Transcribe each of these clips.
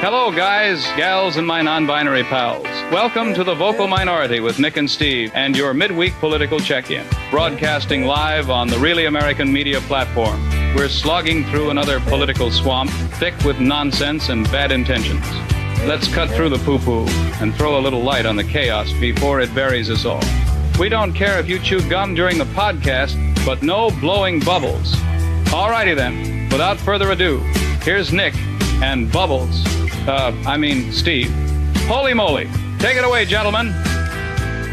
Hello, guys, gals, and my non-binary pals. Welcome to The Vocal Minority with Nick and Steve and your midweek political check-in. Broadcasting live on the Really American Media platform. We're slogging through another political swamp, thick with nonsense and bad intentions. Let's cut through the poo-poo and throw a little light on the chaos before it buries us all. We don't care if you chew gum during the podcast, but no blowing bubbles. Alrighty then, without further ado, here's Nick and Bubbles. Steve. Holy moly. Take it away, gentlemen.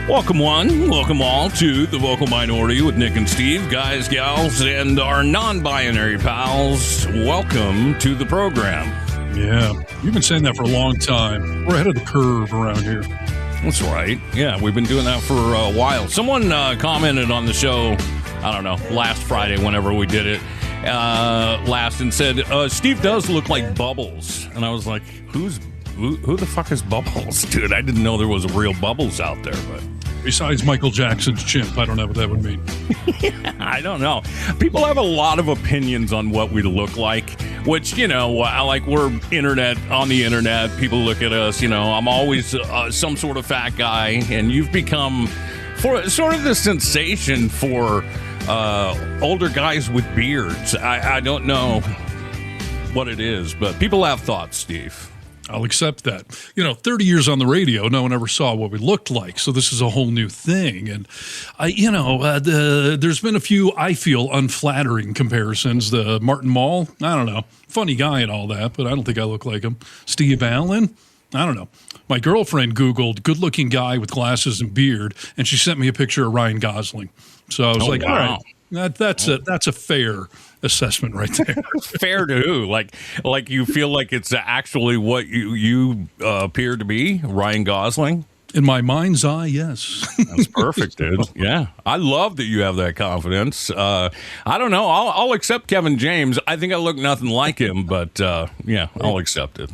Welcome one, welcome all to The Vocal Minority with Nick and Steve. Guys, gals, and our non-binary pals, welcome to the program. Yeah, you've been saying that for a long time. We're ahead of the curve around here. That's right. Yeah, we've been doing that for a while. Someone commented on the show, I don't know, last Friday, whenever we did it, and said, Steve does look like Bubbles. And I was like, who the fuck is Bubbles? Dude, I didn't know there was real Bubbles out there. But besides Michael Jackson's chimp, I don't know what that would mean. Yeah, I don't know. People have a lot of opinions on what we look like, which, you know, like we're on the internet. People look at us, you know, I'm always some sort of fat guy. And you've become sort of the sensation for older guys with beards. I don't know what it is, but people have thoughts, Steve. I'll accept that. 30 years on the radio, no one ever saw what we looked like. So this is a whole new thing. And, there's been a few, I feel, unflattering comparisons. The Martin Mull, I don't know, funny guy and all that, but I don't think I look like him. Steve Allen, I don't know. My girlfriend Googled good-looking guy with glasses and beard, and she sent me a picture of Ryan Gosling. So I was like, wow. All right, that's a fair assessment right there. Fair to who? Like you feel like it's actually what you appear to be, Ryan Gosling? In my mind's eye, yes. That's perfect, dude. Yeah. I love that you have that confidence. I don't know. I'll accept Kevin James. I think I look nothing like him, but yeah, I'll accept it.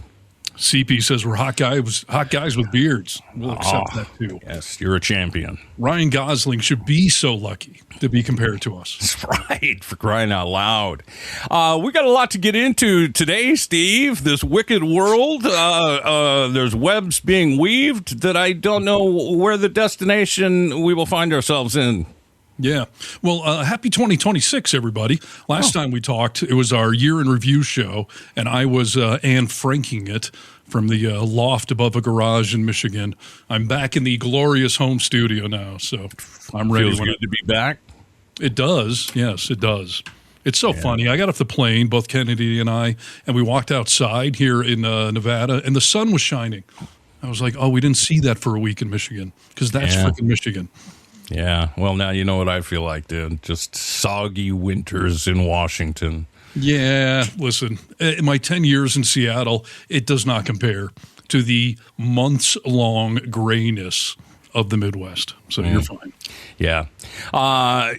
CP says we're hot guys with beards. We'll accept that too. Yes, you're a champion. Ryan Gosling should be so lucky to be compared to us. That's right, for crying out loud. We got a lot to get into today, Steve. This wicked world. There's webs being weaved that I don't know where the destination we will find ourselves in. Yeah. Well, happy 2026, everybody. Last time we talked, it was our year in review show, and I was Anne Franking it from the loft above a garage in Michigan. I'm back in the glorious home studio now, so I'm ready. Feels good to be back. It does. Yes, it does. It's so funny. I got off the plane, both Kennedy and I, and we walked outside here in Nevada, and the sun was shining. I was like, oh, we didn't see that for a week in Michigan, because that's freaking Michigan. Yeah, well, now you know what I feel like, dude. Just soggy winters in Washington. Yeah, listen, in my 10 years in Seattle, it does not compare to the months-long grayness of the Midwest. So you're fine. Yeah. I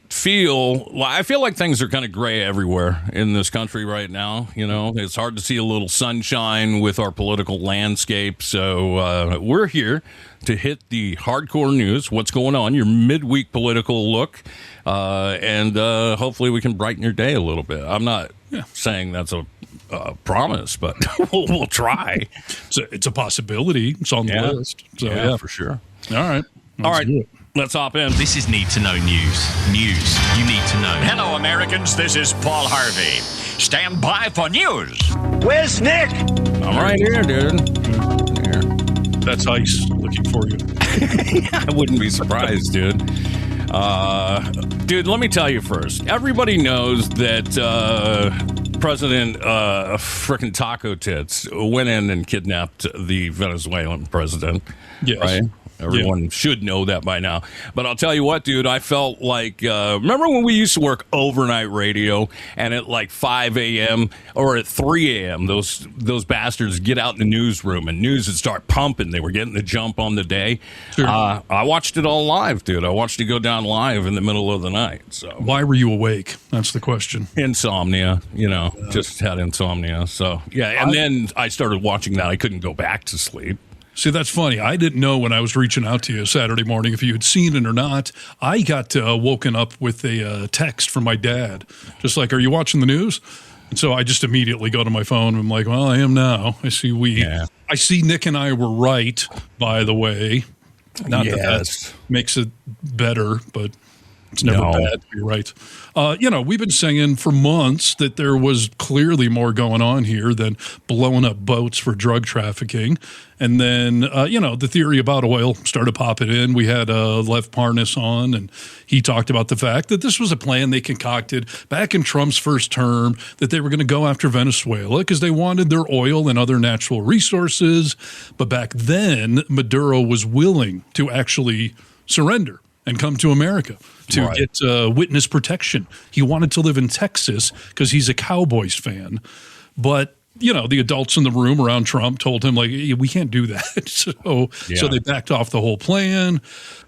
feel like things are kind of gray everywhere in this country right now. You know, it's hard to see a little sunshine with our political landscape. So we're here to hit the hardcore news, what's going on, your midweek political look, and hopefully we can brighten your day a little bit. I'm not saying that's a promise, but we'll try. It's a possibility. It's on the list. So, yeah, for sure. All right. Let's hop in. This is Need to Know News. News you need to know. Hello, Americans. This is Paul Harvey. Stand by for news. Where's Nick? I'm right here, dude. Here. That's ice looking for you. I wouldn't be surprised, dude. Dude, let me tell you first. Everybody knows that President frickin' Taco Tits went in and kidnapped the Venezuelan president. Yes. Right? Everyone should know that by now. But I'll tell you what, dude, I felt like, remember when we used to work overnight radio and at like 5 a.m. or at 3 a.m., those bastards get out in the newsroom and news would start pumping. They were getting the jump on the day. Sure. I watched it all live, dude. I watched it go down live in the middle of the night. So why were you awake? That's the question. Insomnia, just had insomnia. So, yeah, and then I started watching that. I couldn't go back to sleep. See, that's funny. I didn't know when I was reaching out to you Saturday morning if you had seen it or not. I got woken up with a text from my dad. Just like, are you watching the news? And so I just immediately go to my phone. And I'm like, well, I am now. I see I see Nick and I were right, by the way. Not that makes it better, but it's never bad to be right. We've been saying for months that there was clearly more going on here than blowing up boats for drug trafficking. And then, the theory about oil started popping in. We had Lev Parnas on, and he talked about the fact that this was a plan they concocted back in Trump's first term, that they were going to go after Venezuela because they wanted their oil and other natural resources. But back then, Maduro was willing to actually surrender and come to America to get witness protection. He wanted to live in Texas because he's a Cowboys fan. But, the adults in the room around Trump told him, like, we can't do that. So they backed off the whole plan.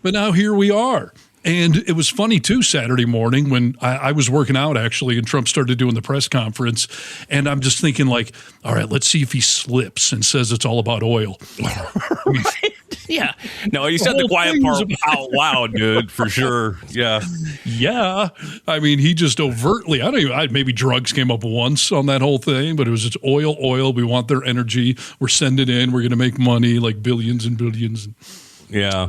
But now here we are. And it was funny, too, Saturday morning when I was working out, actually, and Trump started doing the press conference. And I'm just thinking, like, all right, let's see if he slips and says it's all about oil. Yeah. No, he said the quiet part out loud, dude, for sure. Yeah. Yeah. I mean, he just overtly, maybe drugs came up once on that whole thing, but it was just oil. We want their energy. We're sending in. We're going to make money, like billions and billions. Yeah.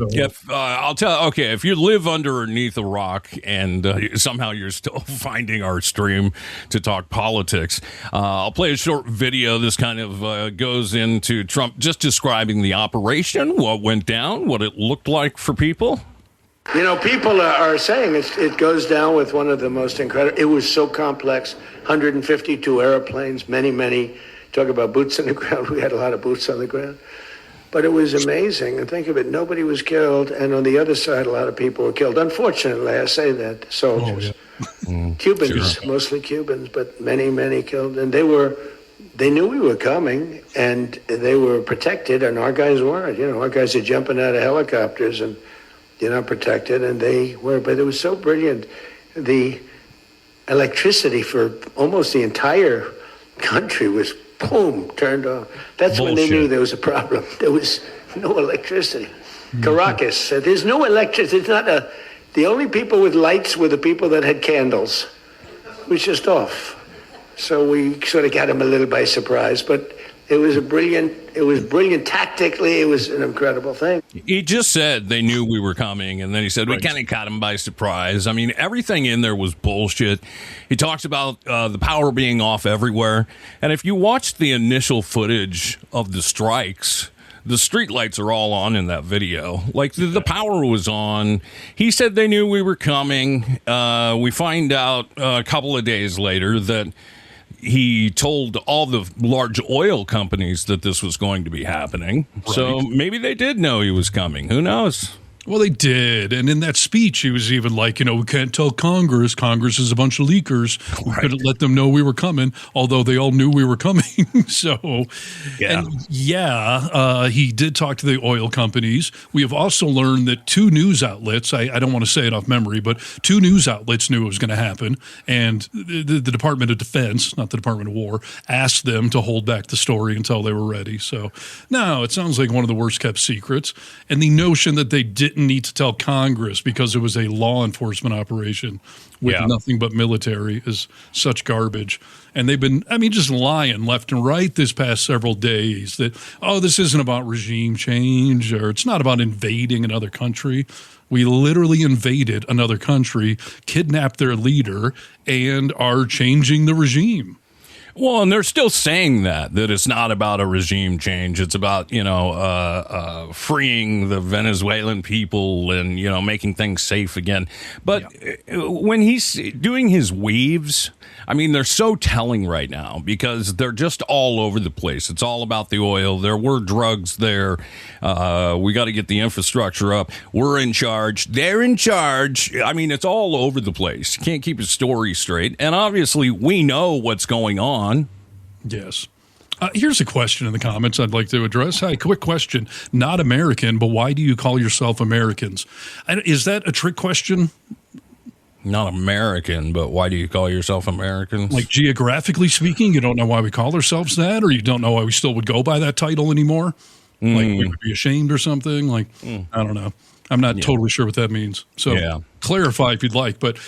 I'll tell. Okay, if you live underneath a rock and somehow you're still finding our stream to talk politics, I'll play a short video. This kind of goes into Trump just describing the operation, what went down, what it looked like for people. People are saying it goes down with one of the most incredible. It was so complex. 152 airplanes, many. Talk about boots on the ground. We had a lot of boots on the ground. But it was amazing. And think of it, nobody was killed. And on the other side, a lot of people were killed. Unfortunately, I say that, soldiers. Cubans, mostly Cubans, but many killed. And they knew we were coming, and they were protected, and our guys weren't. Our guys are jumping out of helicopters, and they're not protected, and they were. But it was so brilliant. The electricity for almost the entire country was boom, turned off. That's Bullshit. When they knew there was a problem. There was no electricity. Caracas, there's no electricity. It's not the only people with lights were the people that had candles. It was just off. So we sort of got them a little by surprise, but it was brilliant tactically. It was an incredible thing. He just said they knew we were coming, and then he said we kind of caught them by surprise. I mean, everything in there was bullshit. He talks about the power being off everywhere, and if you watch the initial footage of the strikes, the street lights are all on in that video. Like, the power was on. He said they knew we were coming. We find out a couple of days later that he told all the large oil companies that this was going to be happening. Right. So maybe they did know he was coming. Who knows? Well, they did. And in that speech, he was even like, we can't tell Congress. Congress is a bunch of leakers. We couldn't let them know we were coming, although they all knew we were coming. He did talk to the oil companies. We have also learned that two news outlets, I don't want to say it off memory, but two news outlets knew it was going to happen. And the Department of Defense, not the Department of War, asked them to hold back the story until they were ready. So, no, it sounds like one of the worst kept secrets. And the notion that they didn't need to tell Congress because it was a law enforcement operation with nothing but military is such garbage. And they've been, just lying left and right this past several days that, this isn't about regime change or it's not about invading another country. We literally invaded another country, kidnapped their leader, and are changing the regime. Well, and they're still saying that it's not about a regime change. It's about, freeing the Venezuelan people and, making things safe again. But when he's doing his weaves, they're so telling right now because they're just all over the place. It's all about the oil. There were drugs there. We got to get the infrastructure up. We're in charge. They're in charge. It's all over the place. You can't keep a story straight. And obviously, we know what's going on. Yes. Here's a question in the comments I'd like to address. Hi, quick question. Not American, but why do you call yourself Americans? Is that a trick question? Not American, but why do you call yourself Americans? Like geographically speaking, you don't know why we call ourselves that, or you don't know why we still would go by that title anymore? Like we would be ashamed or something? I don't know. I'm not totally sure what that means. So, clarify if you'd like, but,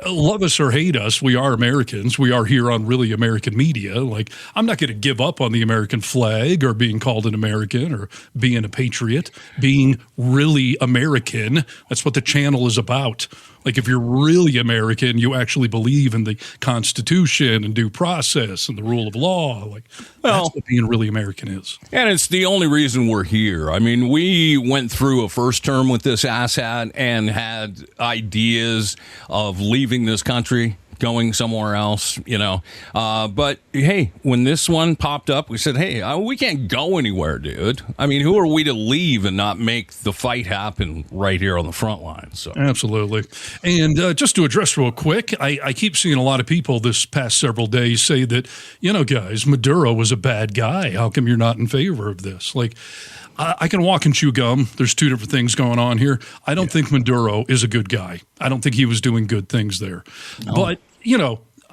love us or hate us, we are Americans. We are here on Really American Media. Like, I'm not going to give up on the American flag or being called an American or being a patriot, being really American. That's what the channel is about. Like, if you're really American, you actually believe in the Constitution and due process and the rule of law. Like, that's what being really American is. And it's the only reason we're here. I mean, we went through a first term with this asshat and had ideas of leaving this country, going somewhere else, but hey, when this one popped up, we said, hey, we can't go anywhere, dude. I mean, who are we to leave and not make the fight happen right here on the front line? So absolutely. And just to address real quick, I keep seeing a lot of people this past several days say that, guys, Maduro was a bad guy. How come you're not in favor of this? Like, I can walk and chew gum. There's two different things going on here. I don't think Maduro is a good guy. I don't think he was doing good things there. No. But,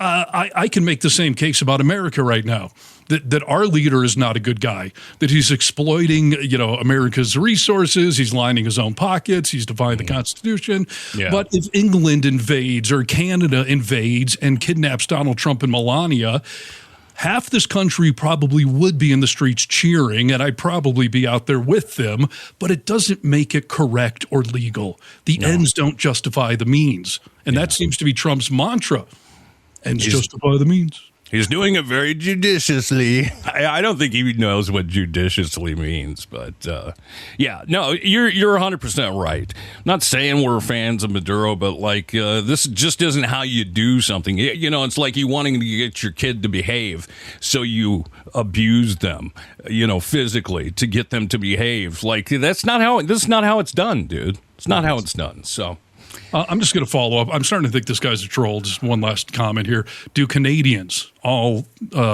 I can make the same case about America right now, that our leader is not a good guy, that he's exploiting, America's resources. He's lining his own pockets. He's defying the Constitution. Yeah. But if England invades or Canada invades and kidnaps Donald Trump and Melania, half this country probably would be in the streets cheering, and I'd probably be out there with them, but it doesn't make it correct or legal. The ends don't justify the means, and that seems to be Trump's mantra. Ends justify the means. He's doing it very judiciously. I don't think he knows what judiciously means, but you're 100% right. I'm not saying we're fans of Maduro, but this just isn't how you do something. It's like you wanting to get your kid to behave, so you abuse them, physically to get them to behave. Like this is not how it's done, dude. It's not how it's done. So. I'm just going to follow up. I'm starting to think this guy's a troll. Just one last comment here. Do Canadians all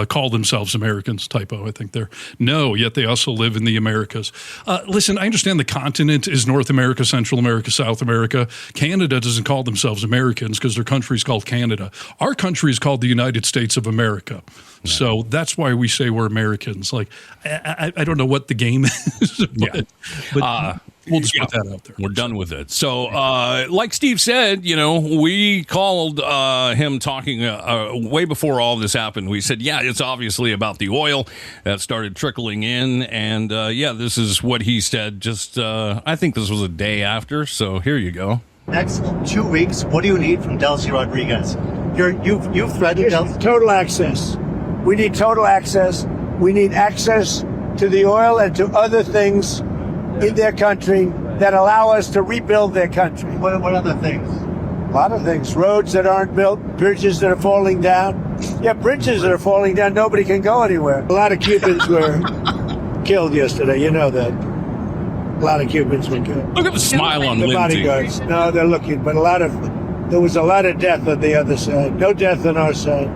call themselves Americans? Typo, I think there. No, yet they also live in the Americas. Listen, I understand the continent is North America, Central America, South America. Canada doesn't call themselves Americans because their country is called Canada. Our country is called the United States of America. Yeah. So that's why we say we're Americans. Like, I don't know what the game is, but we'll just put that out there. We're done with it. So, like Steve said, we called him talking way before all this happened. We said, it's obviously about the oil that started trickling in. And, this is what he said just, I think this was a day after. So here you go. Next 2 weeks, what do you need from Delcy Rodriguez? You've threatened Delcy. Total access. We need total access. We need access to the oil and to other things in their country that allow us to rebuild their country. What other things? A lot of things. Roads that aren't built, bridges that are falling down. Yeah, bridges that are falling down, nobody can go anywhere. A lot of Cubans were killed yesterday, you know that. A lot of Cubans were killed. Look at the smile on the Lindsay. Bodyguards. No, they're looking, but there was a lot of death on the other side. No death on our side.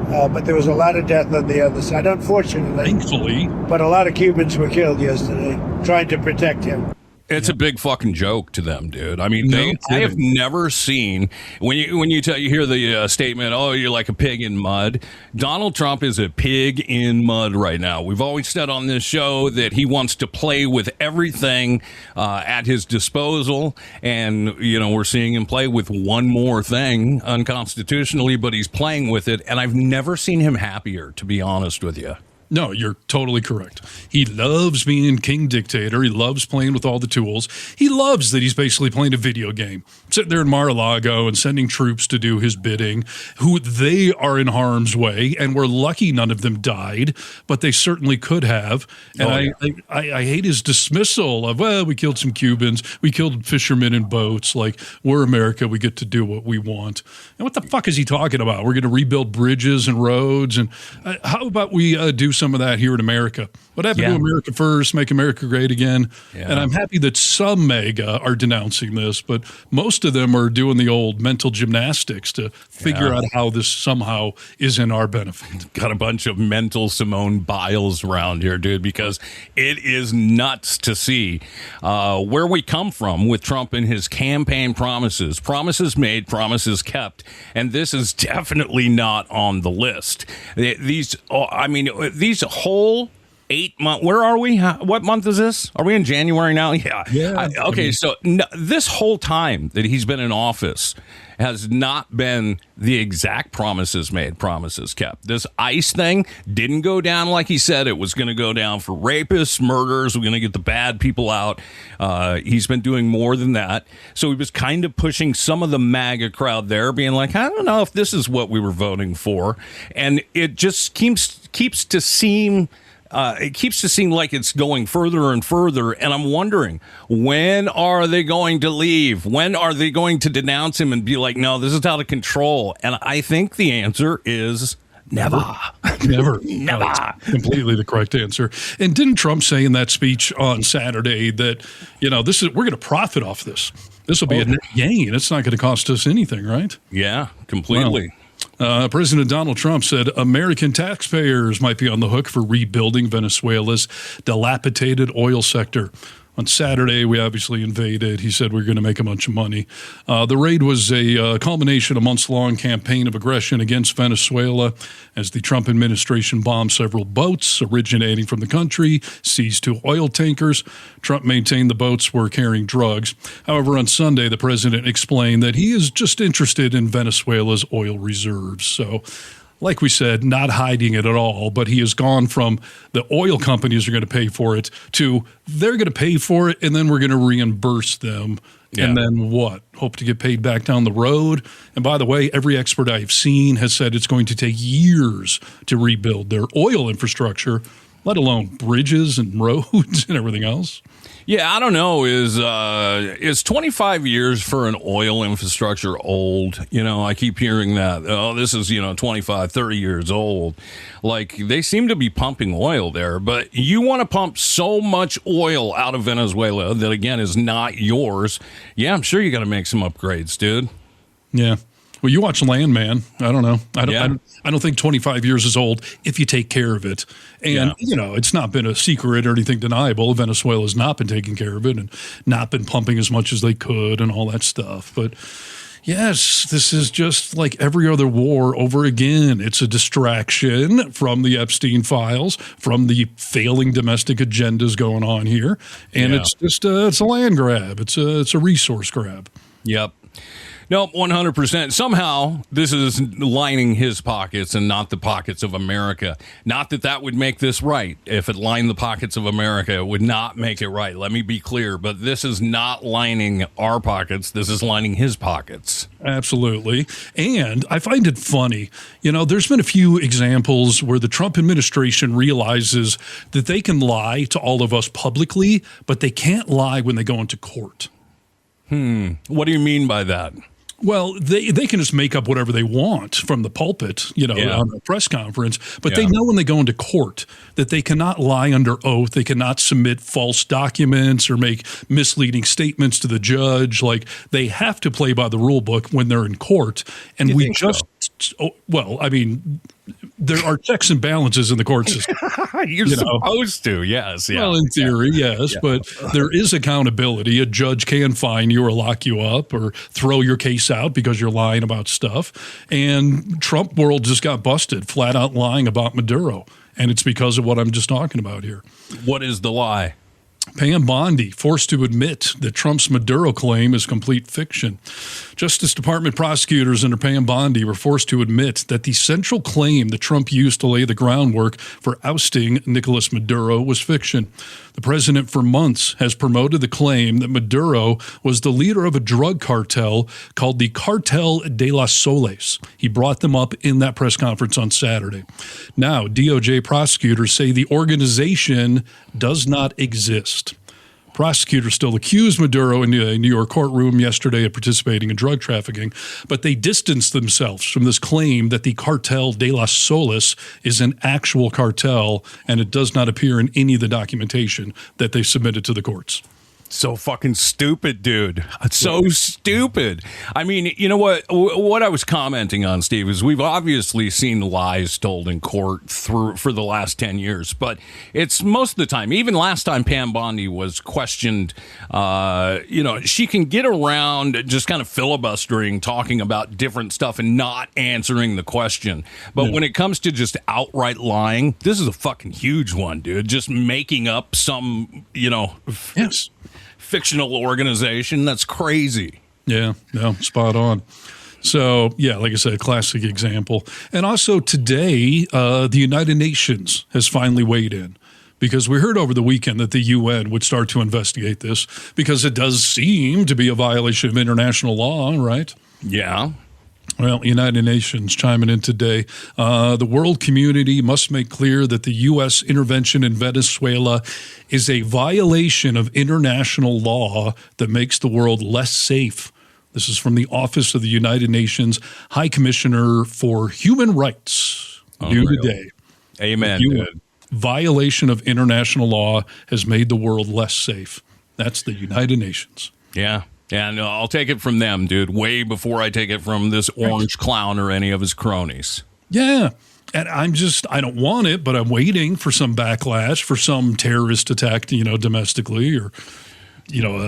But there was a lot of death on the other side, unfortunately. Thankfully. But a lot of Cubans were killed yesterday, trying to protect him. It's a big fucking joke to them, dude. I mean, I have never seen when you hear the statement, "Oh, you're like a pig in mud." Donald Trump is a pig in mud right now. We've always said on this show that he wants to play with everything at his disposal, and we're seeing him play with one more thing unconstitutionally, but he's playing with it, and I've never seen him happier, to be honest with you. No, you're totally correct. He loves being king dictator. He loves playing with all the tools. He loves that he's basically playing a video game, sitting there in Mar-a-Lago and sending troops to do his bidding, who they are in harm's way, and we're lucky none of them died, but they certainly could have. And I hate his dismissal of, well, we killed some Cubans, we killed fishermen in boats, like, we're America, we get to do what we want. And what the fuck is he talking about? We're going to rebuild bridges and roads, and how about we do some of that here in America? What happened to America first, make America great again? Yeah. And I'm happy that some MAGA are denouncing this, but most of them are doing the old mental gymnastics to figure out how this somehow is in our benefit. Got a bunch of mental Simone Biles around here, dude, because it is nuts to see where we come from with Trump and his campaign promises. Promises made, promises kept. And this is definitely not on the list. These whole 8 months. Where are we? What month is this? Are we in January now? Yeah. Okay, so this whole time that he's been in office has not been the exact promises kept. This ICE thing didn't go down like he said it was going to go down for rapists, murderers. We're going to get the bad people out. He's been doing more than that. So he was kind of pushing some of the MAGA crowd there, being like, I don't know if this is what we were voting for. And it just keeps to seem like it's going further and further, and I'm wondering, when are they going to leave? When are they going to denounce him and be like, no, this is out of control? And I think the answer is never. Never. That's completely the correct answer. And didn't Trump say in that speech on Saturday that, we're going to profit off this? This will be a net gain. It's not going to cost us anything, right? Yeah, completely. Wow. President Donald Trump said American taxpayers might be on the hook for rebuilding Venezuela's dilapidated oil sector. On Saturday, we obviously invaded. He said we're going to make a bunch of money. The raid was a culmination of a months-long campaign of aggression against Venezuela as the Trump administration bombed several boats originating from the country, seized 2 oil tankers. Trump maintained the boats were carrying drugs. However, on Sunday, the president explained that he is just interested in Venezuela's oil reserves. So, like we said, not hiding it at all, but he has gone from the oil companies are going to pay for it to they're going to pay for it and then we're going to reimburse them. Yeah. And then what? Hope to get paid back down the road. And by the way, every expert I've seen has said it's going to take years to rebuild their oil infrastructure, let alone bridges and roads and everything else. Yeah, I don't know. Is 25 years for an oil infrastructure old? I keep hearing that. Oh, this is, 25, 30 years old. Like, they seem to be pumping oil there, but you want to pump so much oil out of Venezuela that, again, is not yours. Yeah, I'm sure you got to make some upgrades, dude. Yeah. Well, you watch Landman. I don't know. I don't think 25 years is old if you take care of it. And, it's not been a secret or anything deniable. Venezuela has not been taking care of it and not been pumping as much as they could and all that stuff. But, yes, this is just like every other war over again. It's a distraction from the Epstein files, from the failing domestic agendas going on here. And it's just it's a land grab. It's a resource grab. Yep. Nope, 100%. Somehow, this is lining his pockets and not the pockets of America. Not that would make this right. If it lined the pockets of America, it would not make it right. Let me be clear. But this is not lining our pockets. This is lining his pockets. Absolutely. And I find it funny. There's been a few examples where the Trump administration realizes that they can lie to all of us publicly, but they can't lie when they go into court. What do you mean by that? Well, they can just make up whatever they want from the pulpit, on a press conference. But they know when they go into court that they cannot lie under oath. They cannot submit false documents or make misleading statements to the judge. Like, they have to play by the rule book when they're in court. And we just, there are checks and balances in the court system. You're supposed to, yes. Yeah. Well, in theory, yes, but there is accountability. A judge can fine you or lock you up or throw your case out because you're lying about stuff. And Trump world just got busted, flat out lying about Maduro. And it's because of what I'm just talking about here. What is the lie? Pam Bondi forced to admit that Trump's Maduro claim is complete fiction. Justice Department prosecutors under Pam Bondi were forced to admit that the central claim that Trump used to lay the groundwork for ousting Nicolas Maduro was fiction. The president for months has promoted the claim that Maduro was the leader of a drug cartel called the Cartel de las Soles. He brought them up in that press conference on Saturday. Now, DOJ prosecutors say the organization does not exist. Prosecutors still accused Maduro in a New York courtroom yesterday of participating in drug trafficking, but they distanced themselves from this claim that the Cartel de las Soles is an actual cartel, and it does not appear in any of the documentation that they submitted to the courts. So fucking stupid, dude. It's so stupid. I mean, you know what I was commenting on, Steve, is we've obviously seen lies told in court for the last 10 years, but it's most of the time, even last time Pam Bondi was questioned, she can get around just kind of filibustering, talking about different stuff and not answering the question. But when it comes to just outright lying, this is a fucking huge one, dude. Just making up some, Yes. fictional organization. That's crazy. Yeah, no, spot on. So, yeah, like I said, a classic example. And also today, the United Nations has finally weighed in because we heard over the weekend that the UN would start to investigate this because it does seem to be a violation of international law, right? Yeah. Well, United Nations chiming in today. The world community must make clear that the U.S. intervention in Venezuela is a violation of international law that makes the world less safe. This is from the Office of the United Nations High Commissioner for Human Rights. New today. Amen, dude. Violation of international law has made the world less safe. That's the United Nations. Yeah. And I'll take it from them, dude, way before I take it from this orange clown or any of his cronies. Yeah. And I don't want it, but I'm waiting for some backlash, for some terrorist attack, domestically or,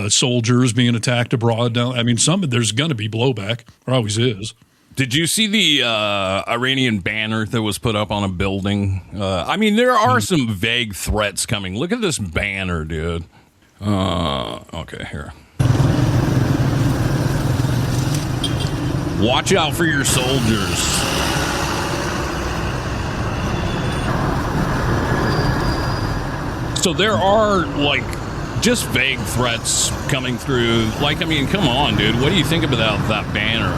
soldiers being attacked abroad. I mean, there's going to be blowback. There always is. Did you see the Iranian banner that was put up on a building? There are some vague threats coming. Look at this banner, dude. Okay, here. Watch out for your soldiers. So there are, just vague threats coming through. Come on, dude. What do you think about that banner?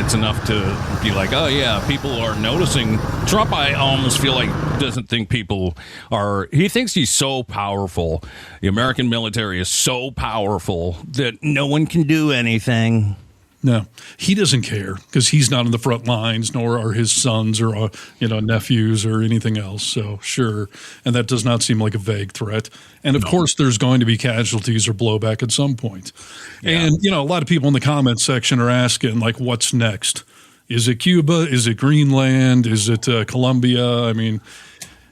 It's enough to be like, oh, yeah, people are noticing. Trump, I almost feel like, doesn't think people are. He thinks he's so powerful. The American military is so powerful that no one can do anything. No, he doesn't care because he's not on the front lines, nor are his sons or nephews or anything else. So sure, and that does not seem like a vague threat. And of course, there's going to be casualties or blowback at some point. Yeah. And a lot of people in the comments section are asking what's next? Is it Cuba? Is it Greenland? Is it Colombia? I mean,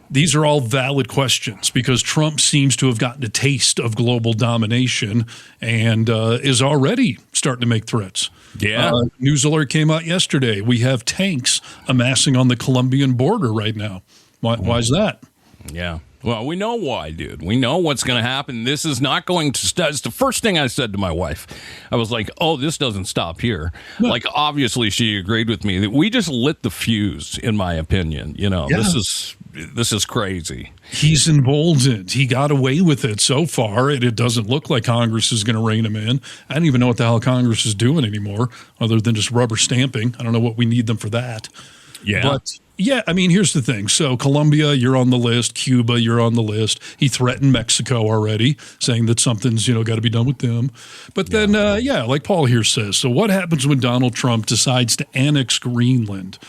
these are all valid questions because Trump seems to have gotten a taste of global domination and is already starting to make threats. Yeah. News alert came out yesterday. We have tanks amassing on the Colombian border right now. Why is that? Yeah. Well, we know why, dude. We know what's going to happen. This is not going to stop. It's the first thing I said to my wife. I was like, oh, this doesn't stop here. No. Obviously, she agreed with me. That we just lit the fuse, in my opinion. This is crazy. He's emboldened. He got away with it so far, and it doesn't look like Congress is going to rein him in. I don't even know what the hell Congress is doing anymore, other than just rubber stamping. I don't know what we need them for that. Yeah. But yeah, here's the thing. So Colombia, you're on the list. Cuba, you're on the list. He threatened Mexico already, saying that something's, got to be done with them. But then, like Paul here says, so what happens when Donald Trump decides to annex Greenland?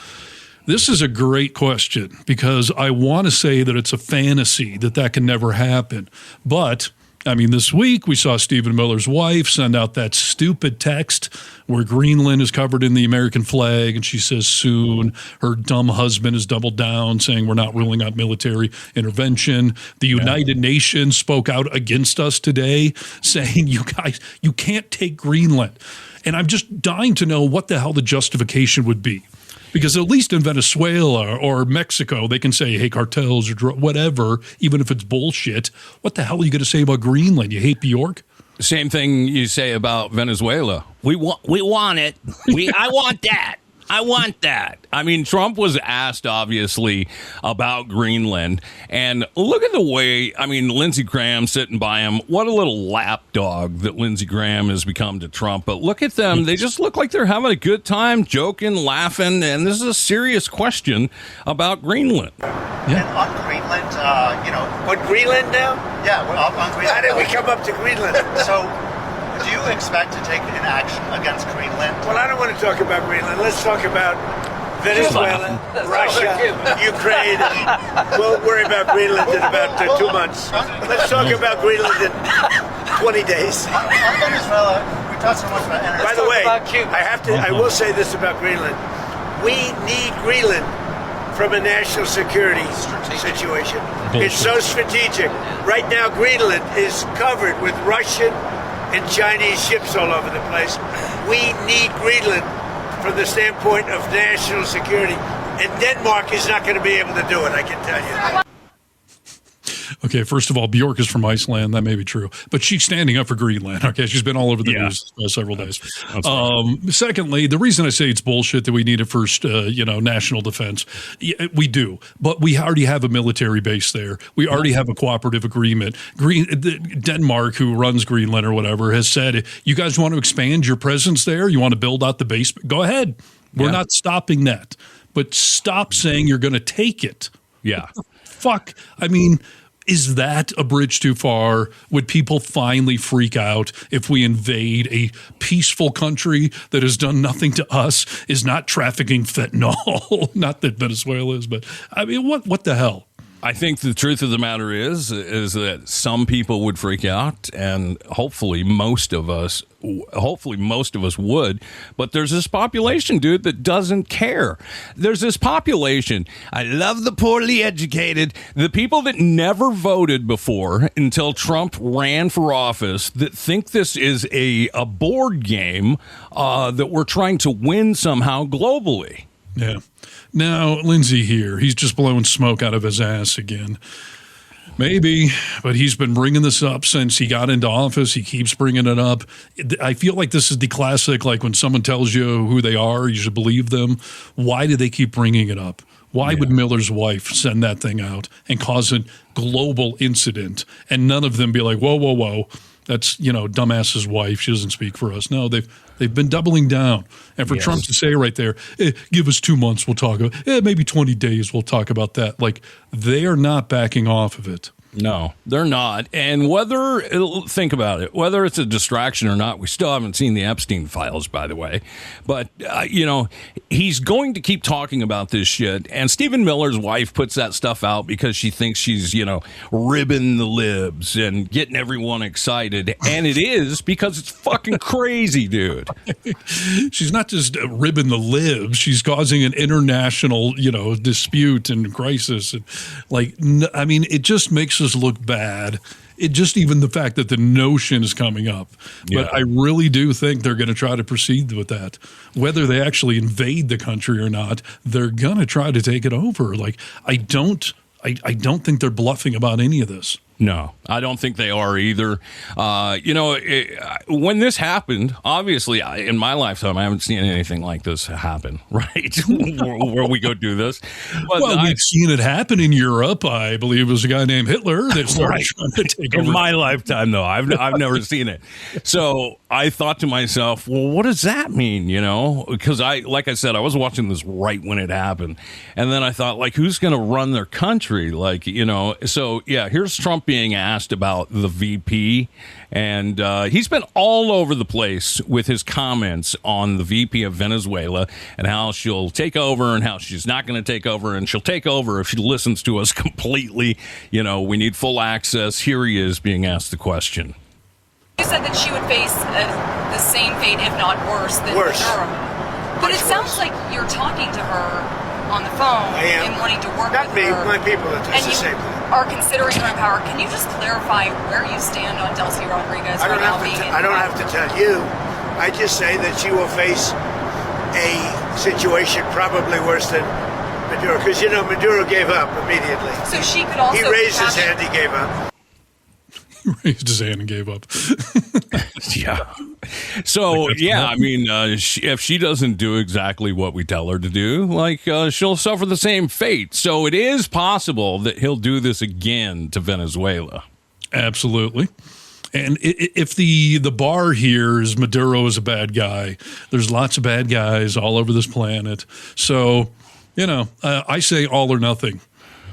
This is a great question because I want to say that it's a fantasy that can never happen. But this week we saw Stephen Miller's wife send out that stupid text where Greenland is covered in the American flag, and she says soon. Her dumb husband has doubled down, saying we're not ruling out military intervention. The United Nations spoke out against us today, saying, you guys, you can't take Greenland. And I'm just dying to know what the hell the justification would be. Because at least in Venezuela or Mexico, they can say, hey, cartels or whatever, even if it's bullshit. What the hell are you going to say about Greenland? You hate Bjork? Same thing you say about Venezuela. We want it. I want that. I want that. Trump was asked, obviously, about Greenland. And look at the way, Lindsey Graham sitting by him. What a little lapdog that Lindsey Graham has become to Trump. But look at them. They just look like they're having a good time, joking, laughing. And this is a serious question about Greenland. Yeah. And on Greenland, On Greenland now? Yeah, we're on Greenland. How did we come up to Greenland? So, do you expect to take an action against Greenland? Well, I don't want to talk about Greenland. Let's talk about Venezuela, Russia, Ukraine. We'll worry about Greenland in about 2 months. Let's talk about Greenland 20 days. On Venezuela, we talk so much about energy. By the way, I will say this about Greenland. We need Greenland from a national security situation. It's so strategic. Right now, Greenland is covered with Russian and Chinese ships all over the place. We need Greenland from the standpoint of national security. And Denmark is not going to be able to do it, I can tell you. Okay, first of all, Bjork is from Iceland. That may be true. But she's standing up for Greenland. Okay, she's been all over the news several days. Secondly, the reason I say it's bullshit that we need a first, national defense, we do. But we already have a military base there. We already have a cooperative agreement. Denmark, who runs Greenland or whatever, has said, you guys want to expand your presence there? You want to build out the base? Go ahead. We're not stopping that. But stop saying you're going to take it. Yeah. Fuck. I mean, is that a bridge too far? Would people finally freak out if we invade a peaceful country that has done nothing to us, is not trafficking fentanyl? Not that Venezuela is, but I mean, what the hell? I think the truth of the matter is that some people would freak out, and hopefully most of us would. But there's this population, dude, that doesn't care. There's this population. I love the poorly educated, the people that never voted before until Trump ran for office, that think this is a board game that we're trying to win somehow globally. Yeah. Now, Lindsay here, he's just blowing smoke out of his ass again. Maybe, but he's been bringing this up since he got into office. He keeps bringing it up. I feel like this is the classic, like when someone tells you who they are, you should believe them. Why do they keep bringing it up? Why would Miller's wife send that thing out and cause a global incident and none of them be like, whoa, that's, dumbass's wife. She doesn't speak for us. No, they've been doubling down. And for Trump to say right there, give us 2 months, we'll talk about it. Maybe 20 days, we'll talk about that. Like, they are not backing off of it. No, they're not. And think about it, whether it's a distraction or not, we still haven't seen the Epstein files, by the way. But, he's going to keep talking about this shit. And Stephen Miller's wife puts that stuff out because she thinks she's, ribbing the libs and getting everyone excited. And it is because it's fucking crazy, dude. She's not just ribbing the libs. She's causing an international, dispute and crisis. And it just makes us look bad. It just even the fact that the notion is coming up. But I really do think they're going to try to proceed with that. Whether they actually invade the country or not, they're going to try to take it over. Like, I don't think they're bluffing about any of this. No, I don't think they are either. When this happened, obviously, in my lifetime, I haven't seen anything like this happen, right? where we go do this. But we've seen it happen in Europe. I believe it was a guy named Hitler that started trying to take over. In my lifetime, though, I've never seen it. So I thought to myself, well, what does that mean, Because like I said, I was watching this right when it happened. And then I thought, like, who's going to run their country? Like, So, here's Trump being asked about the VP, and he's been all over the place with his comments on the VP of Venezuela and how she'll take over and how she's not going to take over, and she'll take over if she listens to us completely. We need full access. Here he is being asked the question. You said that she would face the same fate, if not worse, than Maduro. But it sounds like you're talking to her on the phone and wanting to work with her. My people are just the same thing. Are considering her in power. Can you just clarify where you stand on Delcy Rodriguez right now being in power? I don't have to tell you. I just say that she will face a situation probably worse than Maduro. Because, Maduro gave up immediately. So she could also... He raised his hand, he gave up. He raised his hand and gave up. Yeah. So, if she doesn't do exactly what we tell her to do, she'll suffer the same fate. So it is possible that he'll do this again to Venezuela. Absolutely. And if the bar here is Maduro is a bad guy, there's lots of bad guys all over this planet. So, I say all or nothing.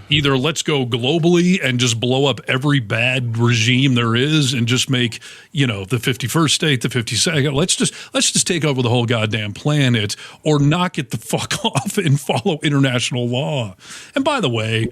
Either let's go globally and just blow up every bad regime there is and just make, the 51st state, the 52nd. Let's just take over the whole goddamn planet, or knock it the fuck off and follow international law. And by the way,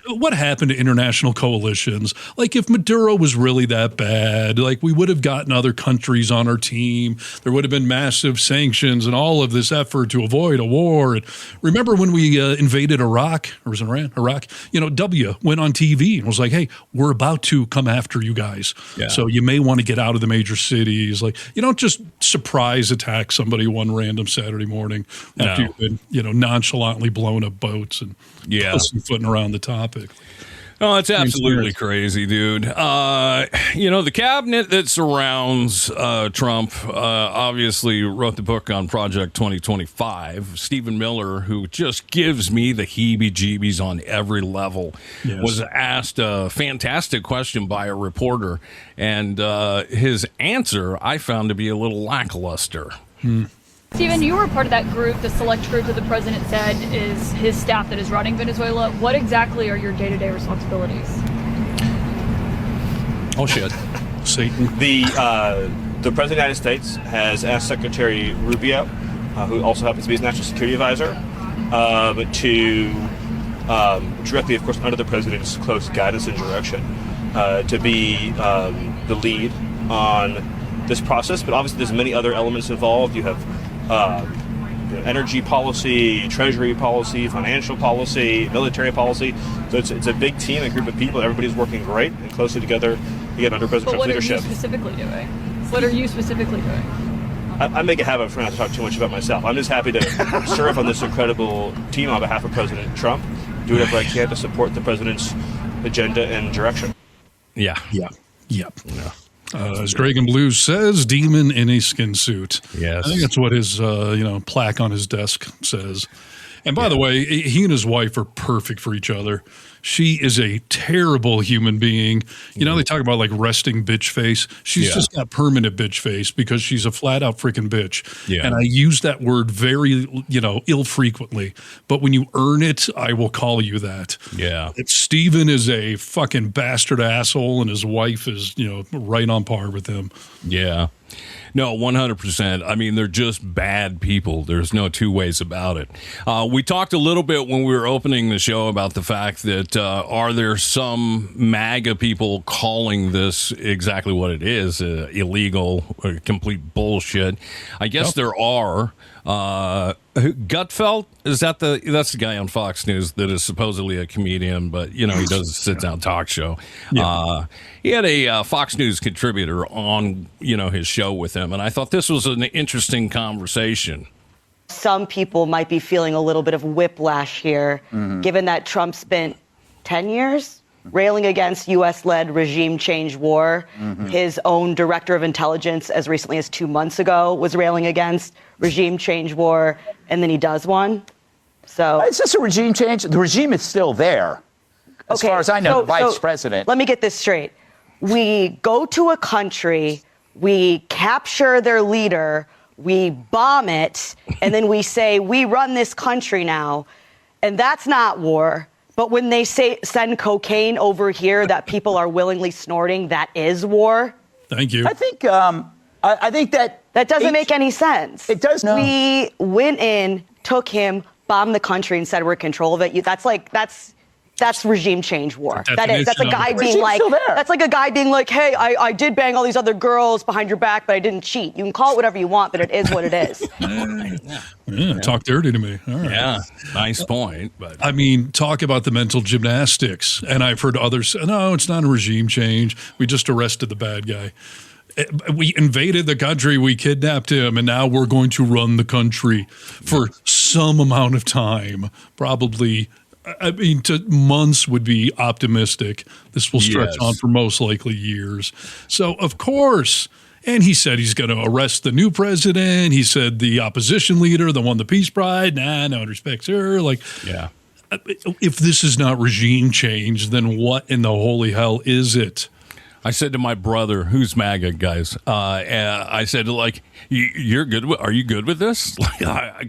what happened to international coalitions? Like, if Maduro was really that bad, like, we would have gotten other countries on our team. There would have been massive sanctions and all of this effort to avoid a war. And remember when we invaded Iraq, or was it Iran? Iraq? W went on TV and was like, hey, we're about to come after you guys. Yeah. So you may want to get out of the major cities. Like, you don't just surprise attack somebody one random Saturday morning after you've been, nonchalantly blowing up boats and pussyfooting around the topic. Oh, it's absolutely crazy, dude. The cabinet that surrounds Trump obviously wrote the book on Project 2025. Stephen Miller, who just gives me the heebie-jeebies on every level, was asked a fantastic question by a reporter, and his answer I found to be a little lackluster. Stephen, you were part of that group, the select group that the president said is his staff that is running Venezuela. What exactly are your day-to-day responsibilities? Oh, shit. Satan. The President of the United States has asked Secretary Rubio, who also happens to be his national security advisor, to directly, of course, under the president's close guidance and direction, to be the lead on this process. But obviously there's many other elements involved. You have energy policy, treasury policy, financial policy, military policy. So it's a big team, a group of people. Everybody's working great and closely together to get under President Trump's leadership. What are you specifically doing? What are you specifically doing? I make a habit for not to talk too much about myself. I'm just happy to serve on this incredible team on behalf of President Trump, do whatever I can to support the president's agenda and direction. Yeah. As Dragon Blue says, demon in a skin suit. Yes. I think that's what his, plaque on his desk says. And by the way, he and his wife are perfect for each other. She is a terrible human being. They talk about like resting bitch face. She's just got permanent bitch face because she's a flat out freaking bitch. Yeah. And I use that word very, ill frequently. But when you earn it, I will call you that. Yeah. Steven is a fucking bastard asshole, and his wife is, right on par with him. Yeah. No, 100%. I mean, they're just bad people. There's no two ways about it. We talked a little bit when we were opening the show about the fact that are there some MAGA people calling this exactly what it is, illegal, complete bullshit? I guess there are. Gutfeld, that's the guy on Fox News that is supposedly a comedian, but he does a sit-down talk show. Yeah. He had a Fox News contributor on his show with him, and I thought this was an interesting conversation. Some people might be feeling a little bit of whiplash here, given that Trump spent 10 years railing against U.S.-led regime change war. His own director of intelligence, as recently as 2 months ago, was railing against regime change war, and then he does one. So it's just a regime change. The regime is still there, as far as I know. The vice president. Let me get this straight. We go to a country, we capture their leader, we bomb it, and then we say, we run this country now, and that's not war. But when they say send cocaine over here that people are willingly snorting, that is war. Thank you. I think that doesn't make any sense. It does. No. We went in, took him, bombed the country, and said we're in control of it. That's regime change war. That's a guy being like, that's like a guy being like, hey, I did bang all these other girls behind your back, but I didn't cheat. You can call it whatever you want, but it is what it is. Talk dirty to me. All right. Yeah, nice point. But I mean, talk about the mental gymnastics. And I've heard others say, no, it's not a regime change. We just arrested the bad guy. We invaded the country, we kidnapped him, and now we're going to run the country for some amount of time, probably. I mean, months would be optimistic. This will stretch on for most likely years. So, of course, and he said he's going to arrest the new president. He said the opposition leader, the one, the Peace Bride, no one respects her. If this is not regime change, then what in the holy hell is it? I said to my brother, who's MAGA, guys, I said, like, you're good. Are you good with this? Like,